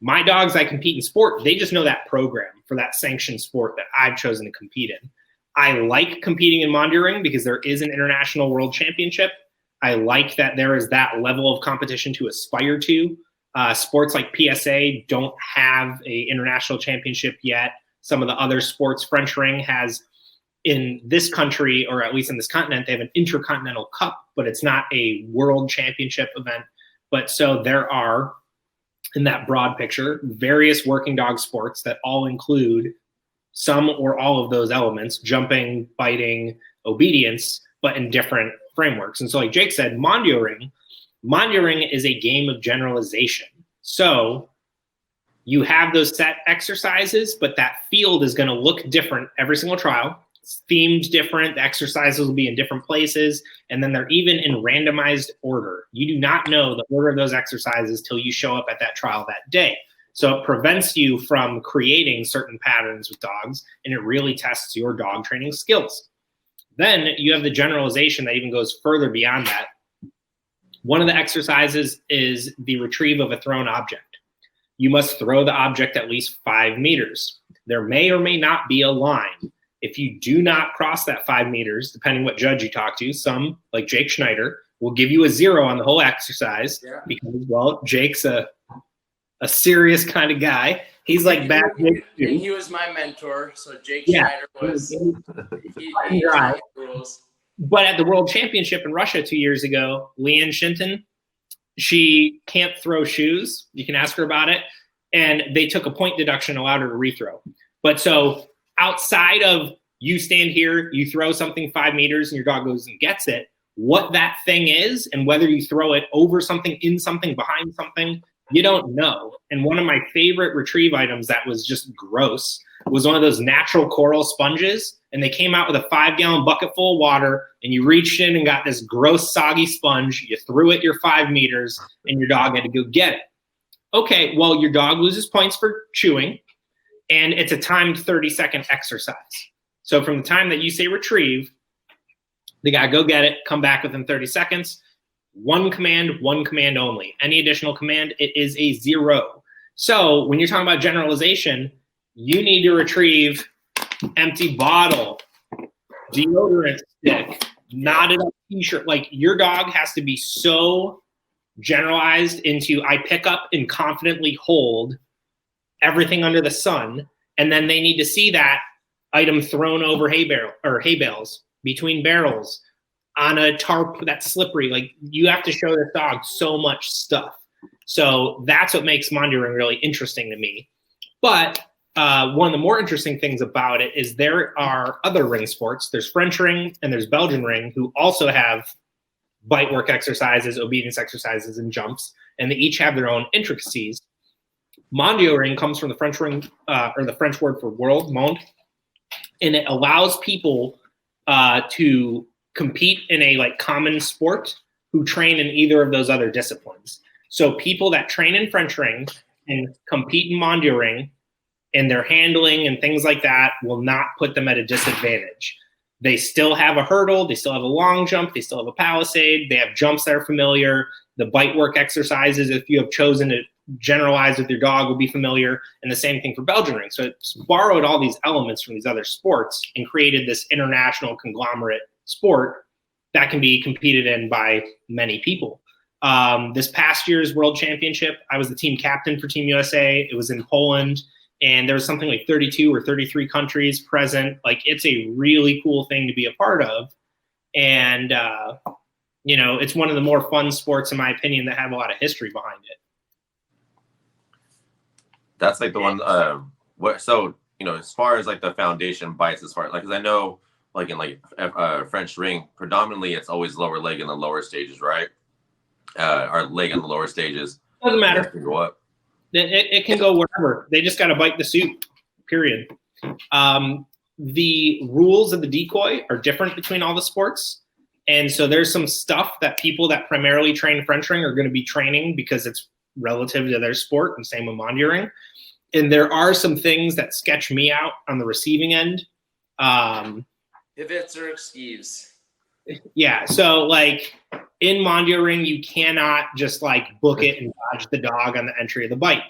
My dogs that compete in sport, they just know that program for that sanctioned sport that I've chosen to compete in. I like competing in Mondio ring because there is an international world championship. I like that there is that level of competition to aspire to. Sports like PSA don't have an international championship yet. Some of the other sports, French ring has in this country, or at least in this continent, they have an intercontinental cup, but it's not a world championship event. But so there are, in that broad picture, various working dog sports that all include some or all of those elements: jumping, biting, obedience, but in different frameworks. And so like Jake said, Mondio ring is a game of generalization. So you have those set exercises, but that field is going to look different every single trial. It's themed different. The exercises will be in different places. And then they're even in randomized order. You do not know the order of those exercises till you show up at that trial that day. So it prevents you from creating certain patterns with dogs, and it really tests your dog training skills. Then you have the generalization that even goes further beyond that. One of the exercises is the retrieve of a thrown object. You must throw the object at least 5 meters. There may or may not be a line. If you do not cross that 5 meters, depending what judge you talk to, some, like Jake Schneider, will give you a 0 on the whole exercise because, well, Jake's a serious kind of guy. He's like bad. He was my mentor, so Jake Schneider was he rules. But at the World Championship in Russia 2 years ago, Leanne Shinton, she can't throw shoes. You can ask her about it. And they took a point deduction, allowed her to rethrow. But so outside of you stand here, you throw something 5 meters and your dog goes and gets it, what that thing is and whether you throw it over something, in something, behind something, you don't know. And one of my favorite retrieve items that was just gross was one of those natural coral sponges. And they came out with a 5-gallon bucket full of water, and you reached in and got this gross, soggy sponge. You threw it your 5 meters, and your dog had to go get it. Okay, well, your dog loses points for chewing, and it's a timed 30-second exercise. So from the time that you say retrieve, they got to go get it, come back within 30 seconds. One command only. Any additional command, it is a 0. So when you're talking about generalization, you need to retrieve empty bottle, deodorant stick, knotted up t-shirt. Like, your dog has to be so generalized into I pick up and confidently hold everything under the sun, and then they need to see that item thrown over hay bales, between barrels, on a tarp that's slippery. Like, you have to show this dog so much stuff. So that's what makes Mondioring really interesting to me. But one of the more interesting things about it is there are other ring sports. There's French ring and there's Belgian ring, who also have bite work exercises, obedience exercises, and jumps, and they each have their own intricacies. Mondioring comes from the French ring, or the French word for world, monde, and it allows people to compete in a like common sport who train in either of those other disciplines. So people that train in French ring and compete in Mondioring, and their handling and things like that will not put them at a disadvantage. They still have a hurdle, they still have a long jump, they still have a palisade, they have jumps that are familiar. The bite work exercises, if you have chosen to generalize with your dog, will be familiar, and the same thing for Belgian ring. So it's borrowed all these elements from these other sports and created this international conglomerate sport that can be competed in by many people. This past year's World Championship, I was the team captain for Team USA. It was in Poland. And there was something like 32 or 33 countries present. Like, it's a really cool thing to be a part of. And, you know, it's one of the more fun sports, in my opinion, that have a lot of history behind it. That's like the one, so, you know, as far as like the foundation bites, as far as like, because I know like in like French ring, predominantly it's always lower leg in the lower stages, right? Our leg in the lower stages. Doesn't matter. Can go up. It can go wherever. They just got to bite the suit, period. The rules of the decoy are different between all the sports. And so there's some stuff that people that primarily train French ring are going to be training because it's relative to their sport, and same with Mondioring. And there are some things that sketch me out on the receiving end. Pivots or esquives. Yeah, so like in Mondioring, you cannot just like book it and dodge the dog on the entry of the bite.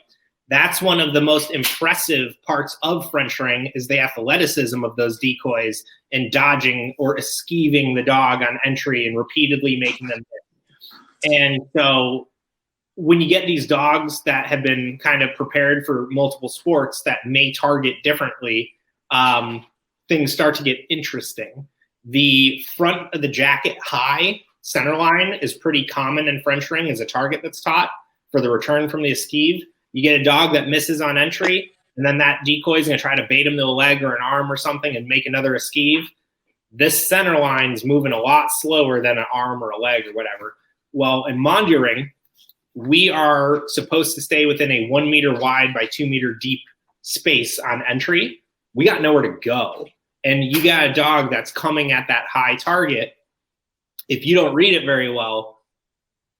That's one of the most impressive parts of French ring, is the athleticism of those decoys and dodging or esquiving the dog on entry and repeatedly making them hit. And so when you get these dogs that have been kind of prepared for multiple sports that may target differently, things start to get interesting. The front of the jacket high center line is pretty common in French ring as a target that's taught for the return from the esquive. You get a dog that misses on entry, and then that decoy is going to try to bait him to a leg or an arm or something and make another esquive. This center line is moving a lot slower than an arm or a leg or whatever. Well, in Mondioring, we are supposed to stay within a 1 meter wide by 2 meter deep space on entry. We got nowhere to go. And you got a dog that's coming at that high target. If you don't read it very well,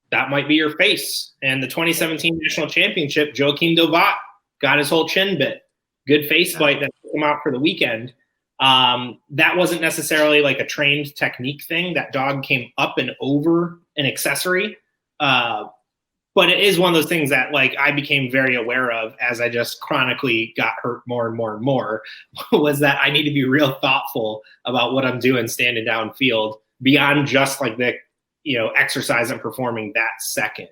that might be your face. And the 2017 National Championship, Joachim Dovat got his whole chin bit. Good face bite that took him out for the weekend. That wasn't necessarily like a trained technique thing. That dog came up and over an accessory. But it is one of those things that like I became very aware of as I just chronically got hurt more and more and more, was that I need to be real thoughtful about what I'm doing standing downfield beyond just like the, you know, exercise I'm performing that second.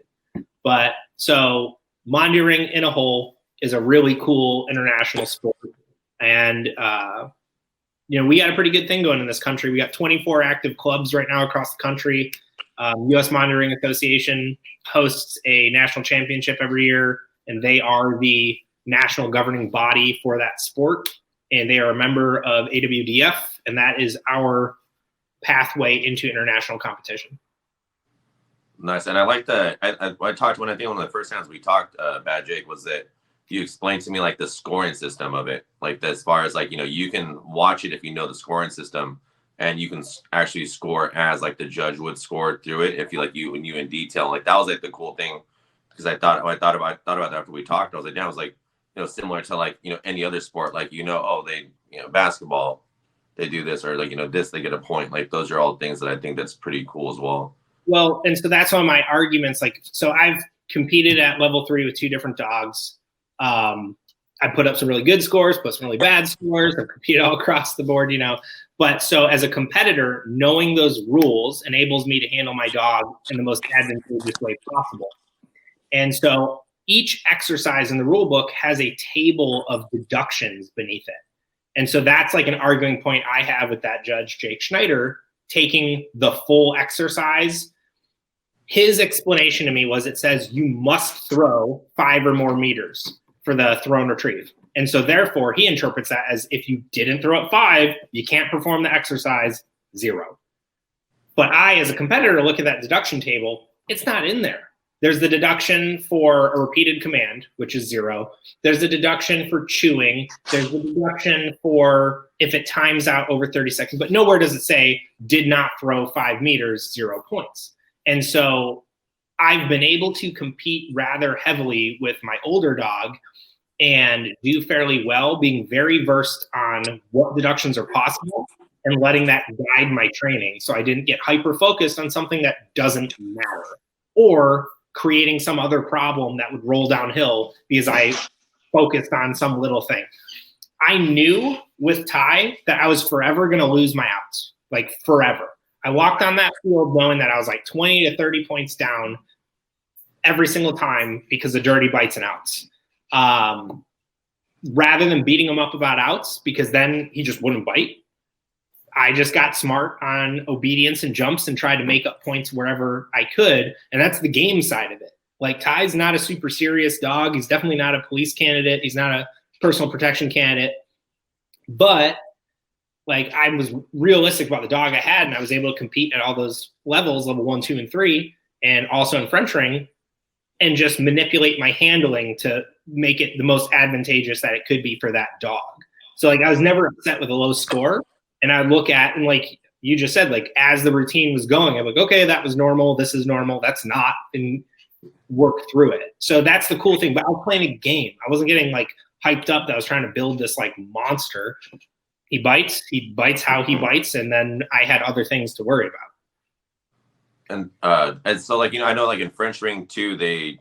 But so Mondioring in a whole is a really cool international sport. And we got a pretty good thing going in this country. We got 24 active clubs right now across the country. U.S. Monitoring Association hosts a national championship every year, and they are the national governing body for that sport. And they are a member of AWDF, and that is our pathway into international competition. Nice. And I like that. I talked when I think one of the first times we talked, Bad Jake, was that you explained to me like the scoring system of it. Like as far as like, you can watch it if you know the scoring system, and you can actually score as like the judge would score through it if you when you in detail. Like that was like the cool thing, because I thought about that after we talked. I was like, damn, it was like, similar to like, any other sport, like, oh, they, basketball, they do this, or like, this, they get a point. Like those are all things that I think that's pretty cool as well. Well, and so that's one of my arguments. Like, so I've competed at level 3 with 2 different dogs. I put up some really good scores, put some really bad scores. I've competed all across the board, But so as a competitor, knowing those rules enables me to handle my dog in the most advantageous way possible. And so each exercise in the rule book has a table of deductions beneath it. And so that's like an arguing point I have with that judge, Jake Schneider, taking the full exercise. His explanation to me was, it says you must throw 5 or more meters for the throw and retrieve. And so therefore he interprets that as if you didn't throw up 5, you can't perform the exercise, 0. But I, as a competitor, look at that deduction table, it's not in there. There's the deduction for a repeated command, which is 0. There's the deduction for chewing. There's the deduction for if it times out over 30 seconds, but nowhere does it say did not throw 5 meters, 0 points. And so I've been able to compete rather heavily with my older dog and do fairly well, being very versed on what deductions are possible and letting that guide my training. So I didn't get hyper-focused on something that doesn't matter, or creating some other problem that would roll downhill because I focused on some little thing. I knew with Ty that I was forever going to lose my outs, like forever. I walked on that field knowing that I was like 20 to 30 points down every single time because of dirty bites and outs. Rather than beating him up about outs, because then he just wouldn't bite, I just got smart on obedience and jumps and tried to make up points wherever I could. And that's the game side of it. Like, Ty's not a super serious dog. He's definitely not a police candidate. He's not a personal protection candidate. But like, I was realistic about the dog I had, and I was able to compete at all those levels, level 1, 2, and 3, and also in French ring, and just manipulate my handling to make it the most advantageous that it could be for that dog. So like, I was never upset with a low score. And I look at, and like you just said, like as the routine was going, I'm like, okay, that was normal. This is normal. That's not, and work through it. So that's the cool thing. But I was playing a game. I wasn't getting like hyped up that I was trying to build this like monster. He bites how he bites. And then I had other things to worry about. And so like, I know like in French ring too, the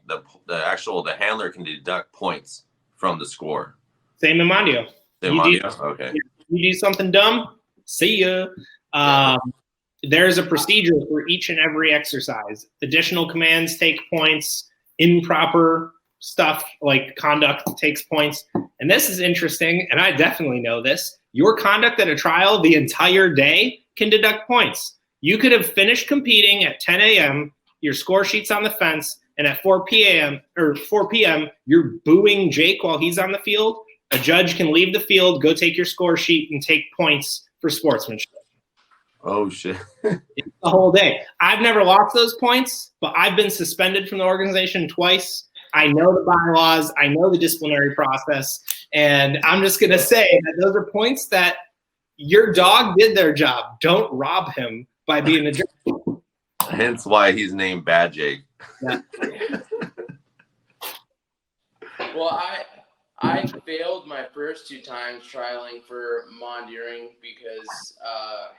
handler can deduct points from the score. Same in Mondio. Okay. You do something dumb, see ya. There's a procedure for each and every exercise. Additional commands take points. Improper stuff like conduct takes points. And this is interesting, and I definitely know this. Your conduct at a trial the entire day can deduct points. You could have finished competing at 10 a.m., your score sheet's on the fence, and at 4 p.m., you're booing Jake while he's on the field. A judge can leave the field, go take your score sheet, and take points for sportsmanship. Oh, shit. It's the whole day. I've never lost those points, but I've been suspended from the organization twice. I know the bylaws. I know the disciplinary process. And I'm just going to say that those are points that your dog did their job. Don't rob him by being a jerk. Hence why he's named Bad Jake. Yeah. Well, I failed my first 2 times trialing for mondeering because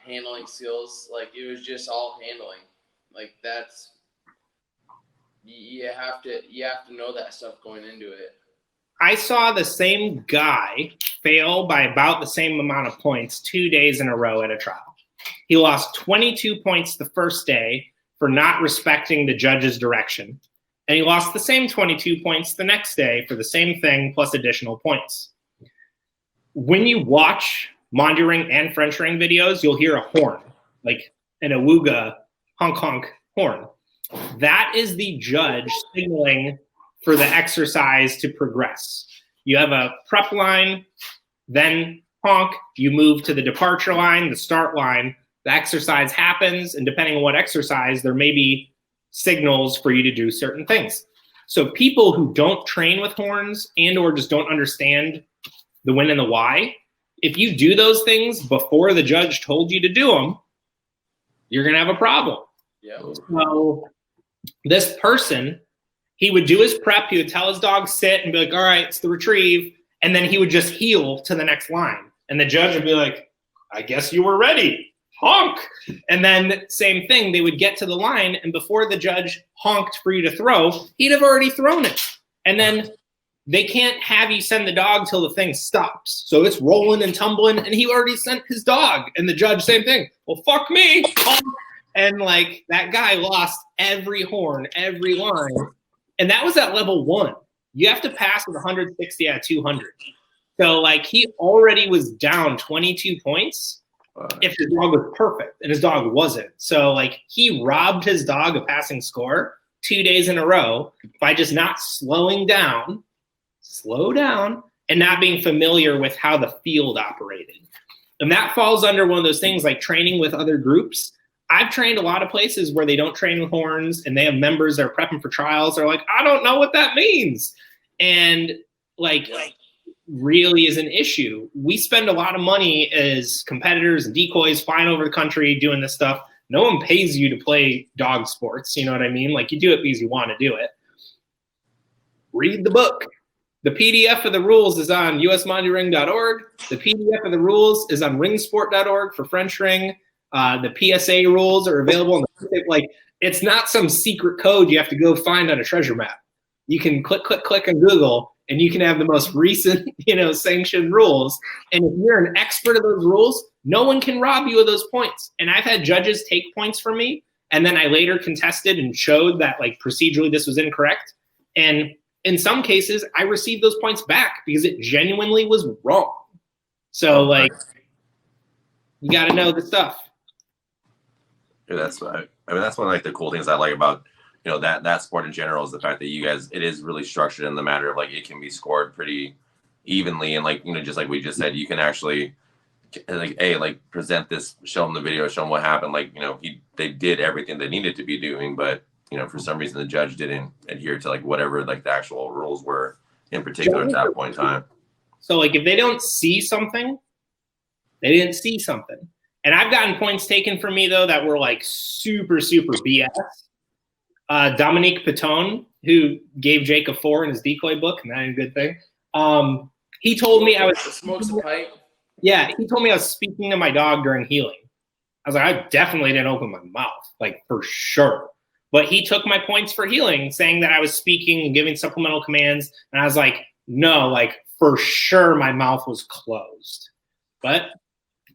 handling skills, like it was just all handling. Like that's you have to know that stuff going into it. I saw the same guy fail by about the same amount of points 2 days in a row at a trial. He lost 22 points the first day for not respecting the judge's direction. And he lost the same 22 points the next day for the same thing plus additional points. When you watch Mondy ring and French ring videos, you'll hear a horn, like an awooga honk honk horn. That is the judge signaling for the exercise to progress. You have a prep line, then honk, you move to the departure line, the start line, the exercise happens, and depending on what exercise, there may be signals for you to do certain things. So people who don't train with horns and or just don't understand the when and the why, if you do those things before the judge told you to do them, you're going to have a problem. Yeah. So this person, he would do his prep. He would tell his dog sit and be like, all right, it's the retrieve. And then he would just heel to the next line. And the judge would be like, I guess you were ready. Honk. And then same thing, they would get to the line. And before the judge honked for you to throw, he'd have already thrown it. And then they can't have you send the dog till the thing stops. So it's rolling and tumbling. And he already sent his dog. And the judge, same thing. Well, fuck me. Honk. And like that guy lost every horn, every line. And that was at level 1. You have to pass with 160 out of 200. So like he already was down 22 points if his dog was perfect, and his dog wasn't. So like he robbed his dog a passing score 2 days in a row by just not slowing down, and not being familiar with how the field operated. And that falls under one of those things like training with other groups. I've trained a lot of places where they don't train with horns and they have members that are prepping for trials. They're like, I don't know what that means. And like really is an issue. We spend a lot of money as competitors and decoys flying over the country doing this stuff. No one pays you to play dog sports. You know what I mean? Like you do it because you want to do it. Read the book. The PDF of the rules is on usmondyring.org. The PDF of the rules is on ringsport.org for French ring. The PSA rules are available on the like. It's not some secret code you have to go find on a treasure map. You can click on Google, and you can have the most recent, sanctioned rules. And if you're an expert of those rules, no one can rob you of those points. And I've had judges take points from me, and then I later contested and showed that like procedurally this was incorrect. And in some cases, I received those points back because it genuinely was wrong. So like, you got to know the stuff. Yeah, that's one of like the cool things I like about that sport in general is the fact that you guys, it is really structured in the matter of like it can be scored pretty evenly, and like just like we just said, you can actually like present this, show them the video, show them what happened, like they did everything they needed to be doing, but for some reason the judge didn't adhere to like whatever like the actual rules were in particular at that point in time. So like if they don't see something, they didn't see something. And I've gotten points taken from me, though, that were like super, super BS. Dominique Petone, who gave Jake a 4 in his decoy book, and that ain't a good thing. He told me I was smokes a pipe. Yeah, he told me I was speaking to my dog during healing. I was like, I definitely didn't open my mouth, like for sure. But he took my points for healing, saying that I was speaking and giving supplemental commands. And I was like, no, like for sure my mouth was closed. But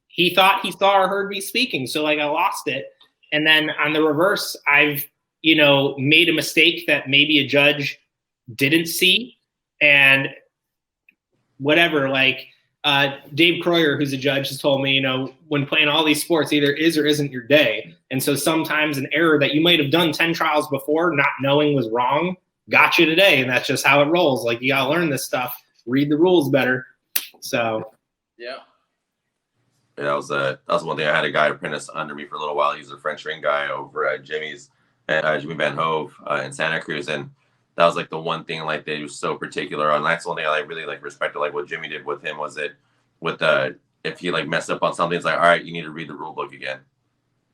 he thought he saw or heard me speaking. So like I lost it. And then on the reverse, I've, made a mistake that maybe a judge didn't see. And whatever, like Dave Croyer, who's a judge, has told me, when playing all these sports, either is or isn't your day. And so sometimes an error that you might have done 10 trials before, not knowing was wrong, got you today. And that's just how it rolls. Like you got to learn this stuff, read the rules better. So, yeah. That was one thing. I had a guy apprentice under me for a little while. He's a French ring guy over at Jimmy's, Jimmy Van Hove in Santa Cruz, and that was like the one thing like they were so particular on. That's the one thing I like really like respected. Like what Jimmy did with him was it with if he like messed up on something, it's like, all right, you need to read the rule book again.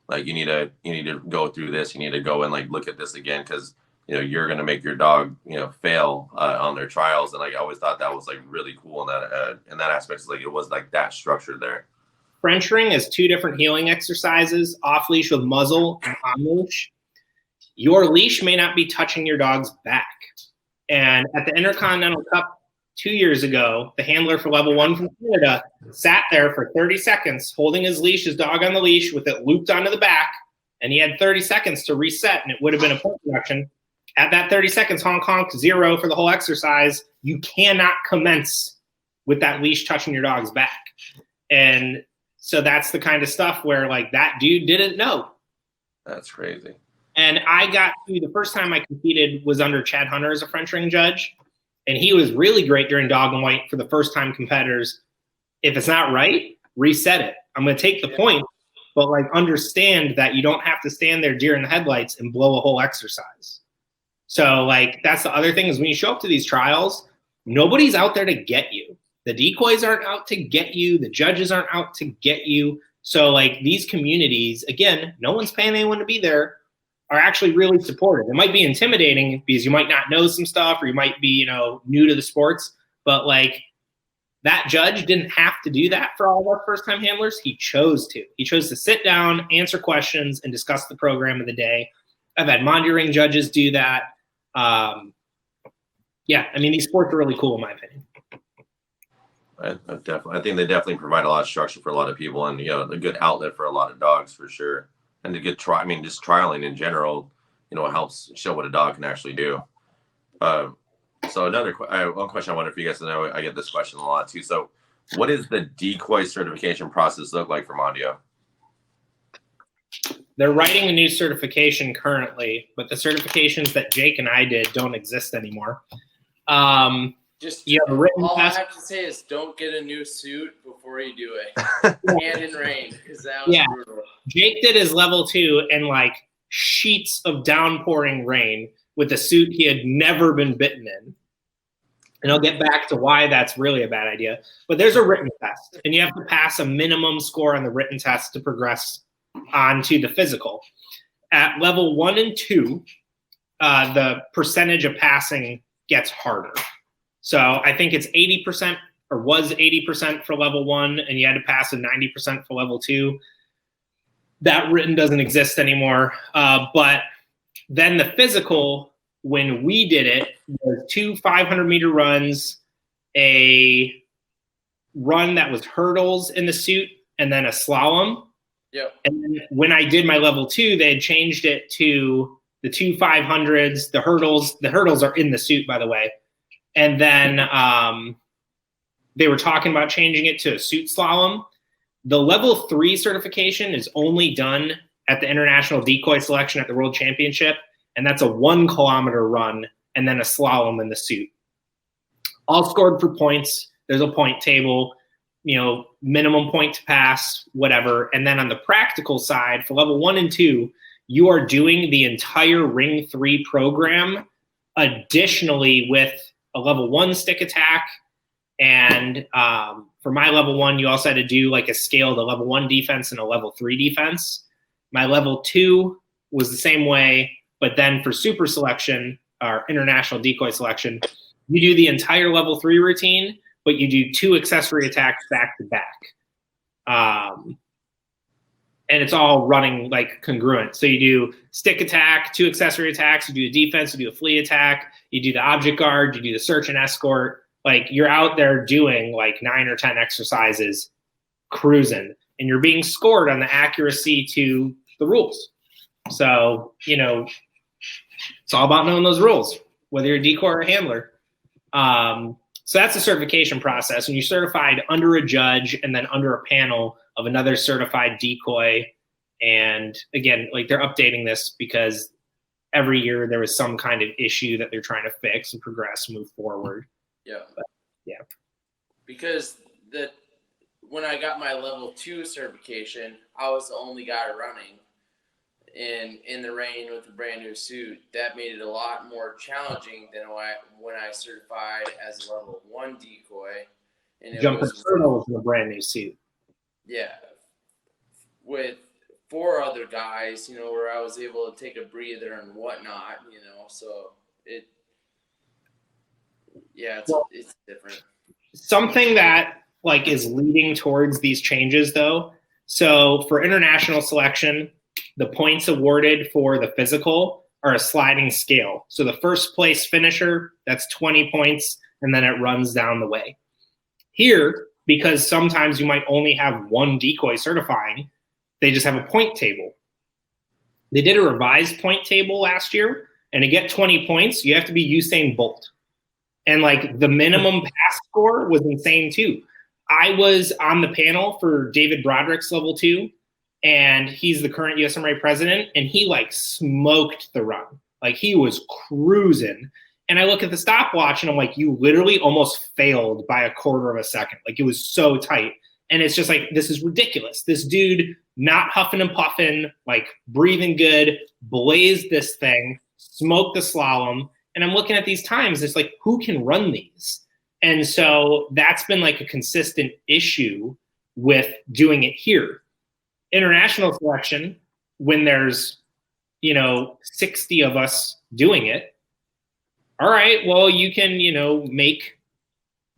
Like you need to go through this. You need to go and like look at this again because you're gonna make your dog fail on their trials. And like I always thought that was like really cool in that aspect. Like it was like that structure there. French ring has 2 different healing exercises, off leash with muzzle and on leash. Your leash may not be touching your dog's back. And at the Intercontinental Cup 2 years ago, the handler for level 1 from Canada sat there for 30 seconds holding his dog on the leash with it looped onto the back. And he had 30 seconds to reset, and it would have been a point deduction. At that 30 seconds, honk, honk, 0 for the whole exercise. You cannot commence with that leash touching your dog's back. And so that's the kind of stuff where like that dude didn't know. That's crazy. And I got to, the first time I competed was under Chad Hunter as a French ring judge. And he was really great during dog and white for the first time competitors. If it's not right, reset it. I'm going to take the point, but like understand that you don't have to stand there deer in the headlights and blow a whole exercise. So like that's the other thing is when you show up to these trials, nobody's out there to get you. The decoys aren't out to get you. The judges aren't out to get you. So like these communities, again, no one's paying anyone to be there, are actually really supportive. It might be intimidating because you might not know some stuff or you might be, you know, new to the sports, but like that judge didn't have to do that for all of our first time handlers. He chose to. He chose to sit down, answer questions, and discuss the program of the day. I've had Mondial ring judges do that. Yeah, I mean, these sports are really cool in my opinion. I think they definitely provide a lot of structure for a lot of people, and you know, a good outlet for a lot of dogs for sure. And to get I mean, just trialing in general, you know, it helps show what a dog can actually do. So one question I wonder if you guys know, I get this question a lot too. So what does the decoy certification process look like for Mondial? They're writing a new certification currently, but the certifications that Jake and I did don't exist anymore. Just you have a written all test. I have to say is don't get a new suit before you do it. And in rain, because that was brutal. Jake did his level 2 in like sheets of downpouring rain with a suit he had never been bitten in. And I'll get back to why that's really a bad idea. But there's a written test, and you have to pass a minimum score on the written test to progress onto the physical. At level 1 and 2, the percentage of passing gets harder. So I think it's 80% or was 80% for level 1, and you had to pass a 90% for level 2. That written doesn't exist anymore. But then the physical, when we did it, was 2 500-meter runs, a run that was hurdles in the suit, and then a slalom. Yep. And then when I did my level 2, they had changed it to the 2 500s, the hurdles. The hurdles are in the suit, by the way. And then they were talking about changing it to a suit slalom. The level 3 certification is only done at the international decoy selection at the World Championship. And that's a 1 kilometer run and then a slalom in the suit. All scored for points. There's a point table, you know, minimum point to pass, whatever. And then on the practical side, for level 1 and 2, you are doing the entire Ring 3 program additionally with a level 1 stick attack. And for my level 1, you also had to do like a scale, the level 1 defense and a level 3 defense. My level 2 was the same way, but then for super selection, or international decoy selection, you do the entire level 3 routine, but you do 2 accessory attacks back to back. And it's all running like congruent. So you do stick attack, 2 accessory attacks, you do a defense, you do a flee attack, you do the object guard, you do the search and escort. Like you're out there doing like 9 or 10 exercises, cruising, and you're being scored on the accuracy to the rules. So, you know, it's all about knowing those rules, whether you're a decoy or a handler. So that's the certification process. And you're certified under a judge and then under a panel of another certified decoy. And again, like they're updating this because every year there was some kind of issue that they're trying to fix and progress, move forward. Yeah. But, yeah. Because when I got my level 2 certification, I was the only guy running in the rain with a brand new suit. That made it a lot more challenging than when I certified as a level 1 decoy. And Jumping hurdles in a brand new suit. Yeah. With 4 other guys, you know, where I was able to take a breather and whatnot, you know, so it's different. Something that like is leading towards these changes though. So for international selection, the points awarded for the physical are a sliding scale. So the first place finisher, that's 20 points, and then it runs down the way. Here, because sometimes you might only have 1 decoy certifying, they just have a point table. They did a revised point table last year, and to get 20 points, you have to be Usain Bolt. And like the minimum pass score was insane too. I was on the panel for David Broderick's level 2, and he's the current USMRA president, and he like smoked the run. Like he was cruising. And I look at the stopwatch and I'm like, you literally almost failed by 1/4 of a second. Like it was so tight. And it's just like, this is ridiculous. This dude not huffing and puffing, like breathing good, blazed this thing, smoked the slalom. And I'm looking at these times, it's like, who can run these? And so that's been like a consistent issue with doing it here. International selection, when there's, 60 of us doing it, all right, well, you can, make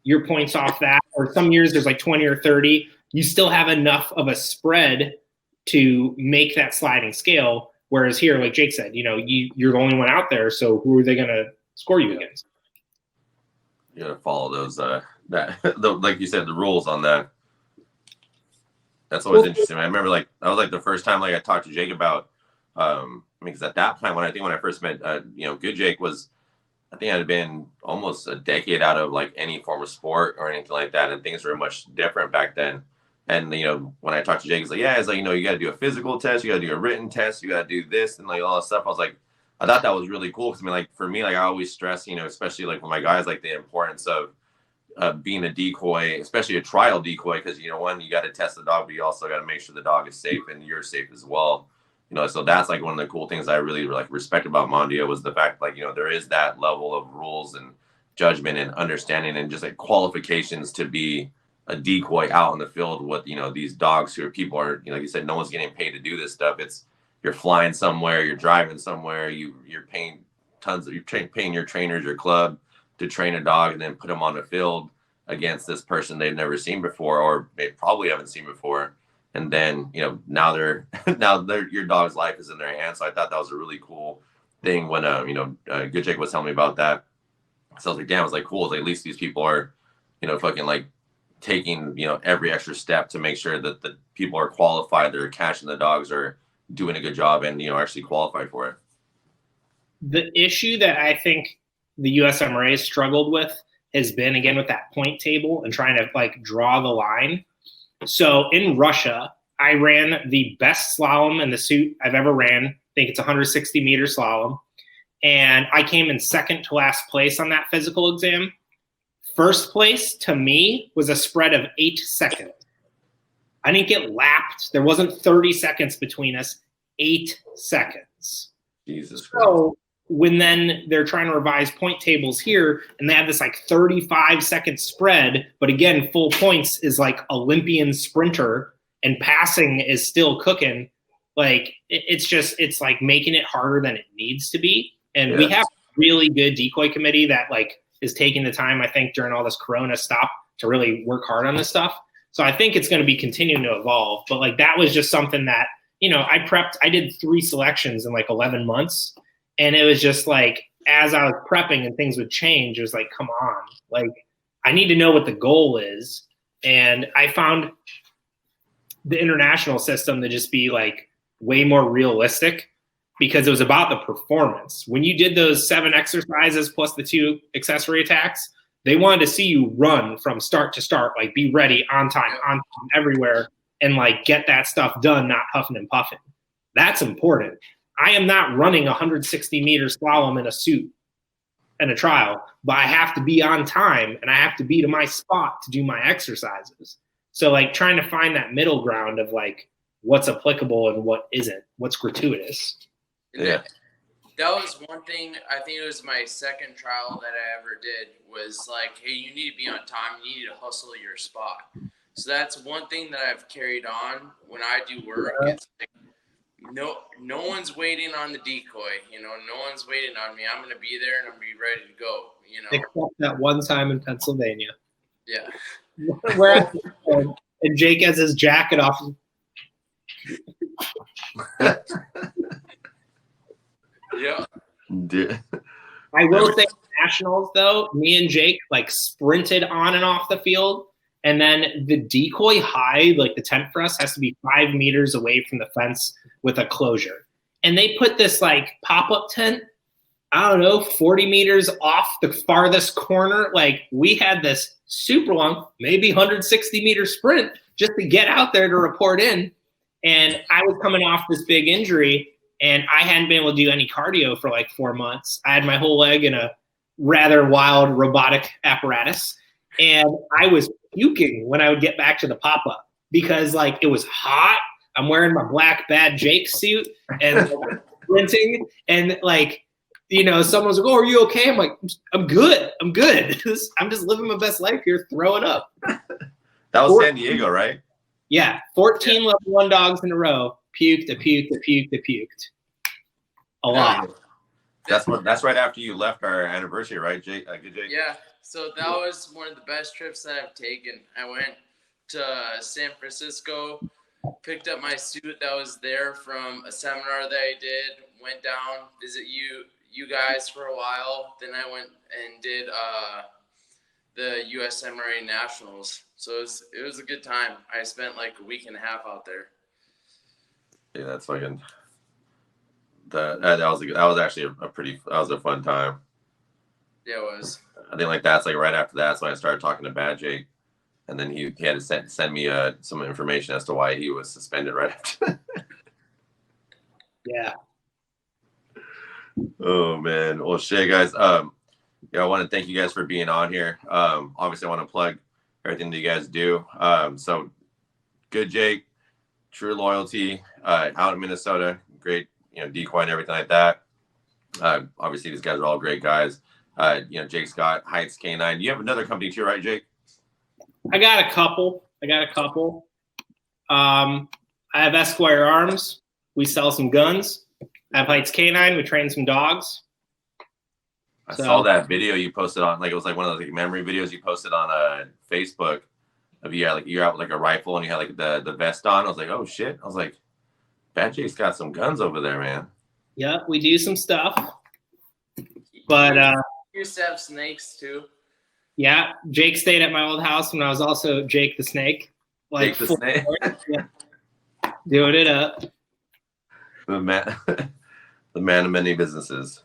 your points off that. Or some years there's like 20 or 30. You still have enough of a spread to make that sliding scale. Whereas here, like Jake said, you're the only one out there. So who are they going to score you against? You got to follow those, like you said, the rules on that. That's always interesting. I remember that was the first time I talked to Jake about, because at that time when I first met, Good Jake was, I think it had been almost a decade out of any form of sport or anything like that. And things were much different back then. And, when I talked to Jake, he's like, yeah, it's you got to do a physical test, you got to do a written test, you got to do this and all that stuff. I was like, I thought that was really cool. Cause for me, I always stress, especially with my guys, the importance of being a decoy, especially a trial decoy. Cause one, you got to test the dog, but you also got to make sure the dog is safe and you're safe as well. So that's one of the cool things I really respect about Mondio was the fact there is that level of rules and judgment and understanding and just qualifications to be a decoy out in the field with these dogs who are people are like you said, no one's getting paid to do this stuff. It's you're flying somewhere, you're driving somewhere, you're paying paying your trainers, your club to train a dog and then put them on the field against this person they've never seen before or they probably haven't seen before. And then, now your dog's life is in their hands. So I thought that was a really cool thing when, Good Jake was telling me about that. So I was like, damn, I was like, cool. At least these people are, fucking taking, every extra step to make sure that the people are qualified. They're catching the dogs are doing a good job and, actually qualified for it. The issue that I think the USMRA has struggled with has been, again, with that point table and trying to draw the line. So in Russia, I ran the best slalom in the suit I've ever ran. I think it's 160-meter slalom. And I came in second to last place on that physical exam. First place to me was a spread of 8 seconds. I didn't get lapped. There wasn't 30 seconds between us, 8 seconds. Jesus Christ. So when then they're trying to revise point tables here and they have this 35-second spread, but again, full points is Olympian sprinter and passing is still cooking. It's making it harder than it needs to be. And we have a really good decoy committee that is taking the time, I think, during all this Corona stuff to really work hard on this stuff. So I think it's going to be continuing to evolve. But that was just something that, I did 3 selections in 11 months. And it was just as I was prepping and things would change, it was come on, I need to know what the goal is. And I found the international system to just be way more realistic because it was about the performance. When you did those 7 exercises plus the 2 accessory attacks, they wanted to see you run from start to start, be ready on time everywhere and get that stuff done, not huffing and puffing. That's important. I am not running 160-meter slalom in a suit in a trial, but I have to be on time and I have to be to my spot to do my exercises. So trying to find that middle ground of what's applicable and what isn't, what's gratuitous. Yeah. That was one thing, I think it was my second trial that I ever did was hey, you need to be on time. You need to hustle your spot. So that's one thing that I've carried on when I do work. It's no one's waiting on the decoy, no one's waiting on me. I'm going to be there and I'm going to be ready to go, Except that one time in Pennsylvania. Yeah. Where and Jake has his jacket off. Yeah. I will say nationals though, me and Jake sprinted on and off the field. And then the decoy hide, the tent for us, has to be 5 meters away from the fence with a closure. And they put this pop-up tent I don't know, 40 meters off the farthest corner. Like, we had this super long, maybe 160-meter sprint just to get out there to report in. And I was coming off this big injury, and I hadn't been able to do any cardio for like 4 months. I had my whole leg in a rather wild robotic apparatus, and I was puking when I would get back to the pop-up because, like, it was hot. I'm wearing my black Bad Jake suit and sprinting, and, like, you know, someone's like, "Oh, are you okay?" I'm like, "I'm good. I'm good. I'm just living my best life here, throwing up." That was San Diego, right? Yeah, 14 level 1 dogs in a row. Puked. A lot. That's right after you left our anniversary, right, Jake? Good Jake? Yeah. So that was one of the best trips that I've taken. I went to San Francisco, picked up my suit that was there from a seminar that I did, went down, visit you guys for a while. Then I went and did the USMRA Nationals. So it was a good time. I spent like a week and a half out there. Yeah, that's fucking. That was actually that was a fun time. Yeah, it was. I think like that's like right after that, so I started talking to Bad Jake, and then he had to send me some information as to why he was suspended right after. Yeah. Oh man. Well, shit, guys. Yeah, I want to thank you guys for being on here. Obviously, I want to plug everything that you guys do. So, Good Jake, True Loyalty, out in Minnesota, great, decoy and everything like that. Obviously, these guys are all great guys. Jake Scott, Heights Canine. You have another company too, right, Jake? I got a couple. I have Esquire Arms. We sell some guns. I have Heights Canine. We train some dogs. I saw that video you posted on, like, it was like one of those like memory videos you posted on Facebook of you had, like, you're out with like a rifle and you had like the vest on. I was like, oh shit. I was like, Bad Jake's got some guns over there, man. Yeah, we do some stuff. But you used to have snakes too. Yeah, Jake stayed at my old house when I was also Jake the Snake. Like Jake the Snake. Yeah. Doing it up. The man of many businesses.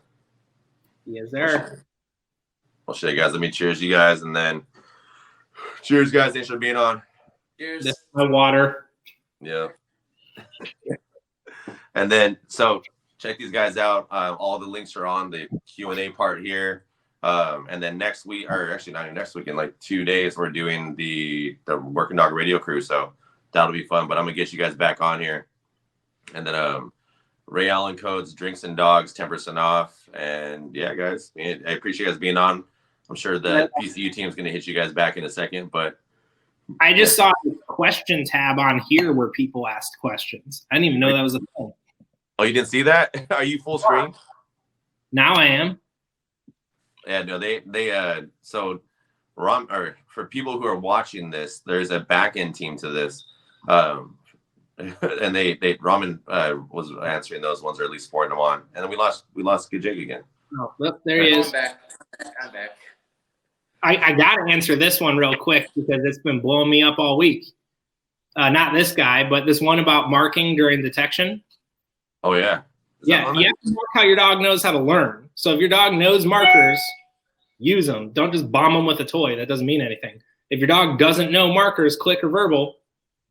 Yes, sir. Well, shit, guys. Let me cheers you guys, and then cheers, guys. Thanks for being on. Cheers. This is my water. Yeah. And then, so check these guys out. All the links are on the Q&A part here. And then next week, or actually not even next week, in like 2 days, we're doing the Working Dog Radio Crew. So that'll be fun. But I'm gonna get you guys back on here, and then Ray Allen codes, drinks and dogs, 10% off. And yeah, guys, I appreciate you guys being on. I'm sure the PCU team is going to hit you guys back in a second, but I just saw the question tab on here where people asked questions. I didn't even know that was a thing. Oh, you didn't see that? Are you full screen? Now I am. Yeah, no, they so or for people who are watching this, there's a back end team to this. And Ramen was answering those ones, or at least forwarding them on, and then we lost Good Jake again. Oh, look, there he is. I'm back. I gotta answer this one real quick because it's been blowing me up all week. Not this guy, but this one about marking during detection. Oh yeah. Yeah, you have to mark how your dog knows how to learn. So if your dog knows markers, use them. Don't just bomb them with a toy. That doesn't mean anything. If your dog doesn't know markers, click or verbal,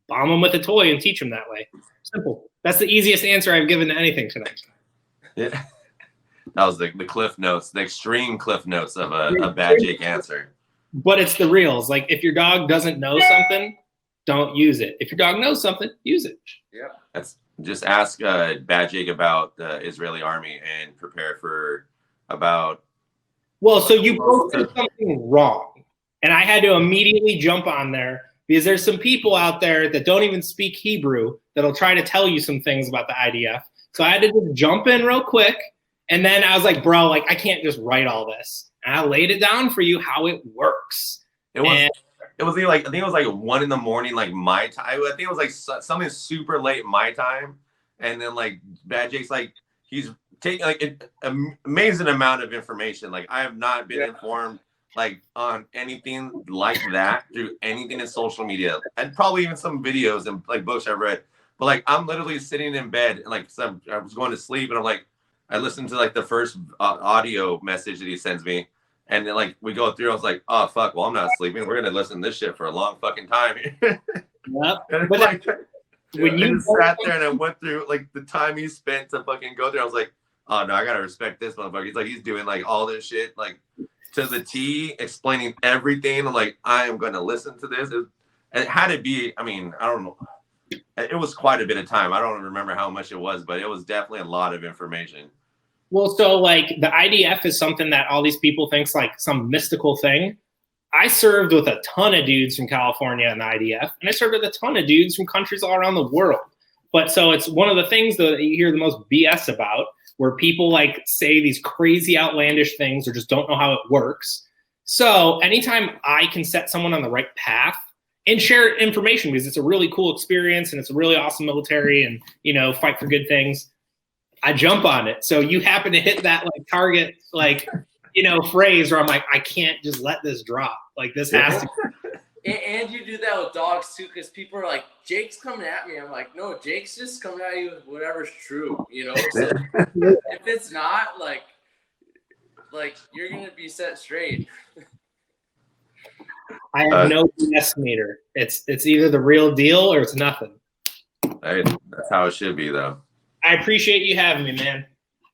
bomb them with a toy and teach them that way. Simple. That's the easiest answer I've given to anything tonight. Yeah. That was the cliff notes, the extreme cliff notes of a Bad Jake answer. But it's the reals. Like, if your dog doesn't know something, don't use it. If your dog knows something, use it. Yeah. That's just ask Bad Jake about the Israeli army and prepare for about. Well, so you posted something wrong, and I had to immediately jump on there because there's some people out there that don't even speak Hebrew that'll try to tell you some things about the IDF. So I had to just jump in real quick. And then I was like, bro, like, I can't just write all this. And I laid it down for you how it works. It was like, I think it was like 1 a.m, like my time. I think it was like something super late my time. And then like Bad Jake's like, he's taking like an amazing amount of information. Like, I have not been informed like on anything like that through anything in social media, and probably even some videos and like books I've read. But like, I'm literally sitting in bed and like I was going to sleep, and I'm like, I listened to like the first audio message that he sends me, and then like we go through. I was like, oh fuck, well I'm not sleeping. We're gonna listen to this shit for a long fucking time. Yep. But like, when I you just sat there and I went through like the time he spent to fucking go there. I was like, oh no, I gotta respect this motherfucker. He's like, he's doing like all this shit like to the T, explaining everything. I'm like, I am gonna listen to this. It had to be. I mean, I don't know. It was quite a bit of time. I don't remember how much it was, but it was definitely a lot of information. Well, so like the IDF is something that all these people think's like some mystical thing. I served with a ton of dudes from California in the IDF, and I served with a ton of dudes from countries all around the world. But so it's one of the things that you hear the most BS about, where people like say these crazy outlandish things or just don't know how it works. So anytime I can set someone on the right path and share information, because it's a really cool experience and it's a really awesome military and, you know, fight for good things, I jump on it. So you happen to hit that like target, like, you know, phrase where I'm like, I can't just let this drop. Like this has to. And you do that with dogs too, because people are like, Jake's coming at me. I'm like, no, Jake's just coming at you with whatever's true, you know? So if it's not, like you're going to be set straight. I have no BS meter. It's either the real deal or it's nothing. Hey, that's how it should be, though. I appreciate you having me, man.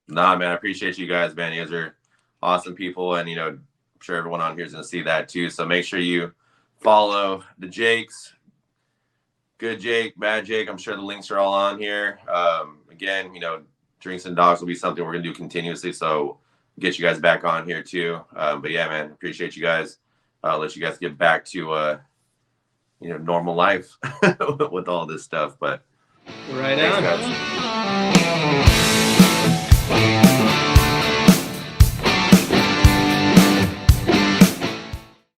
Nah, man, I appreciate you guys, man. You guys are awesome people, and, you know, I'm sure everyone on here is going to see that, too. So make sure you follow the Jakes. Good Jake, bad Jake. I'm sure the links are all on here. Again, you know, drinks and dogs will be something we're going to do continuously, so get you guys back on here, too. But, yeah, man, appreciate you guys. I'll let you guys get back to, you know, normal life with all this stuff. But right thanks, on. guys.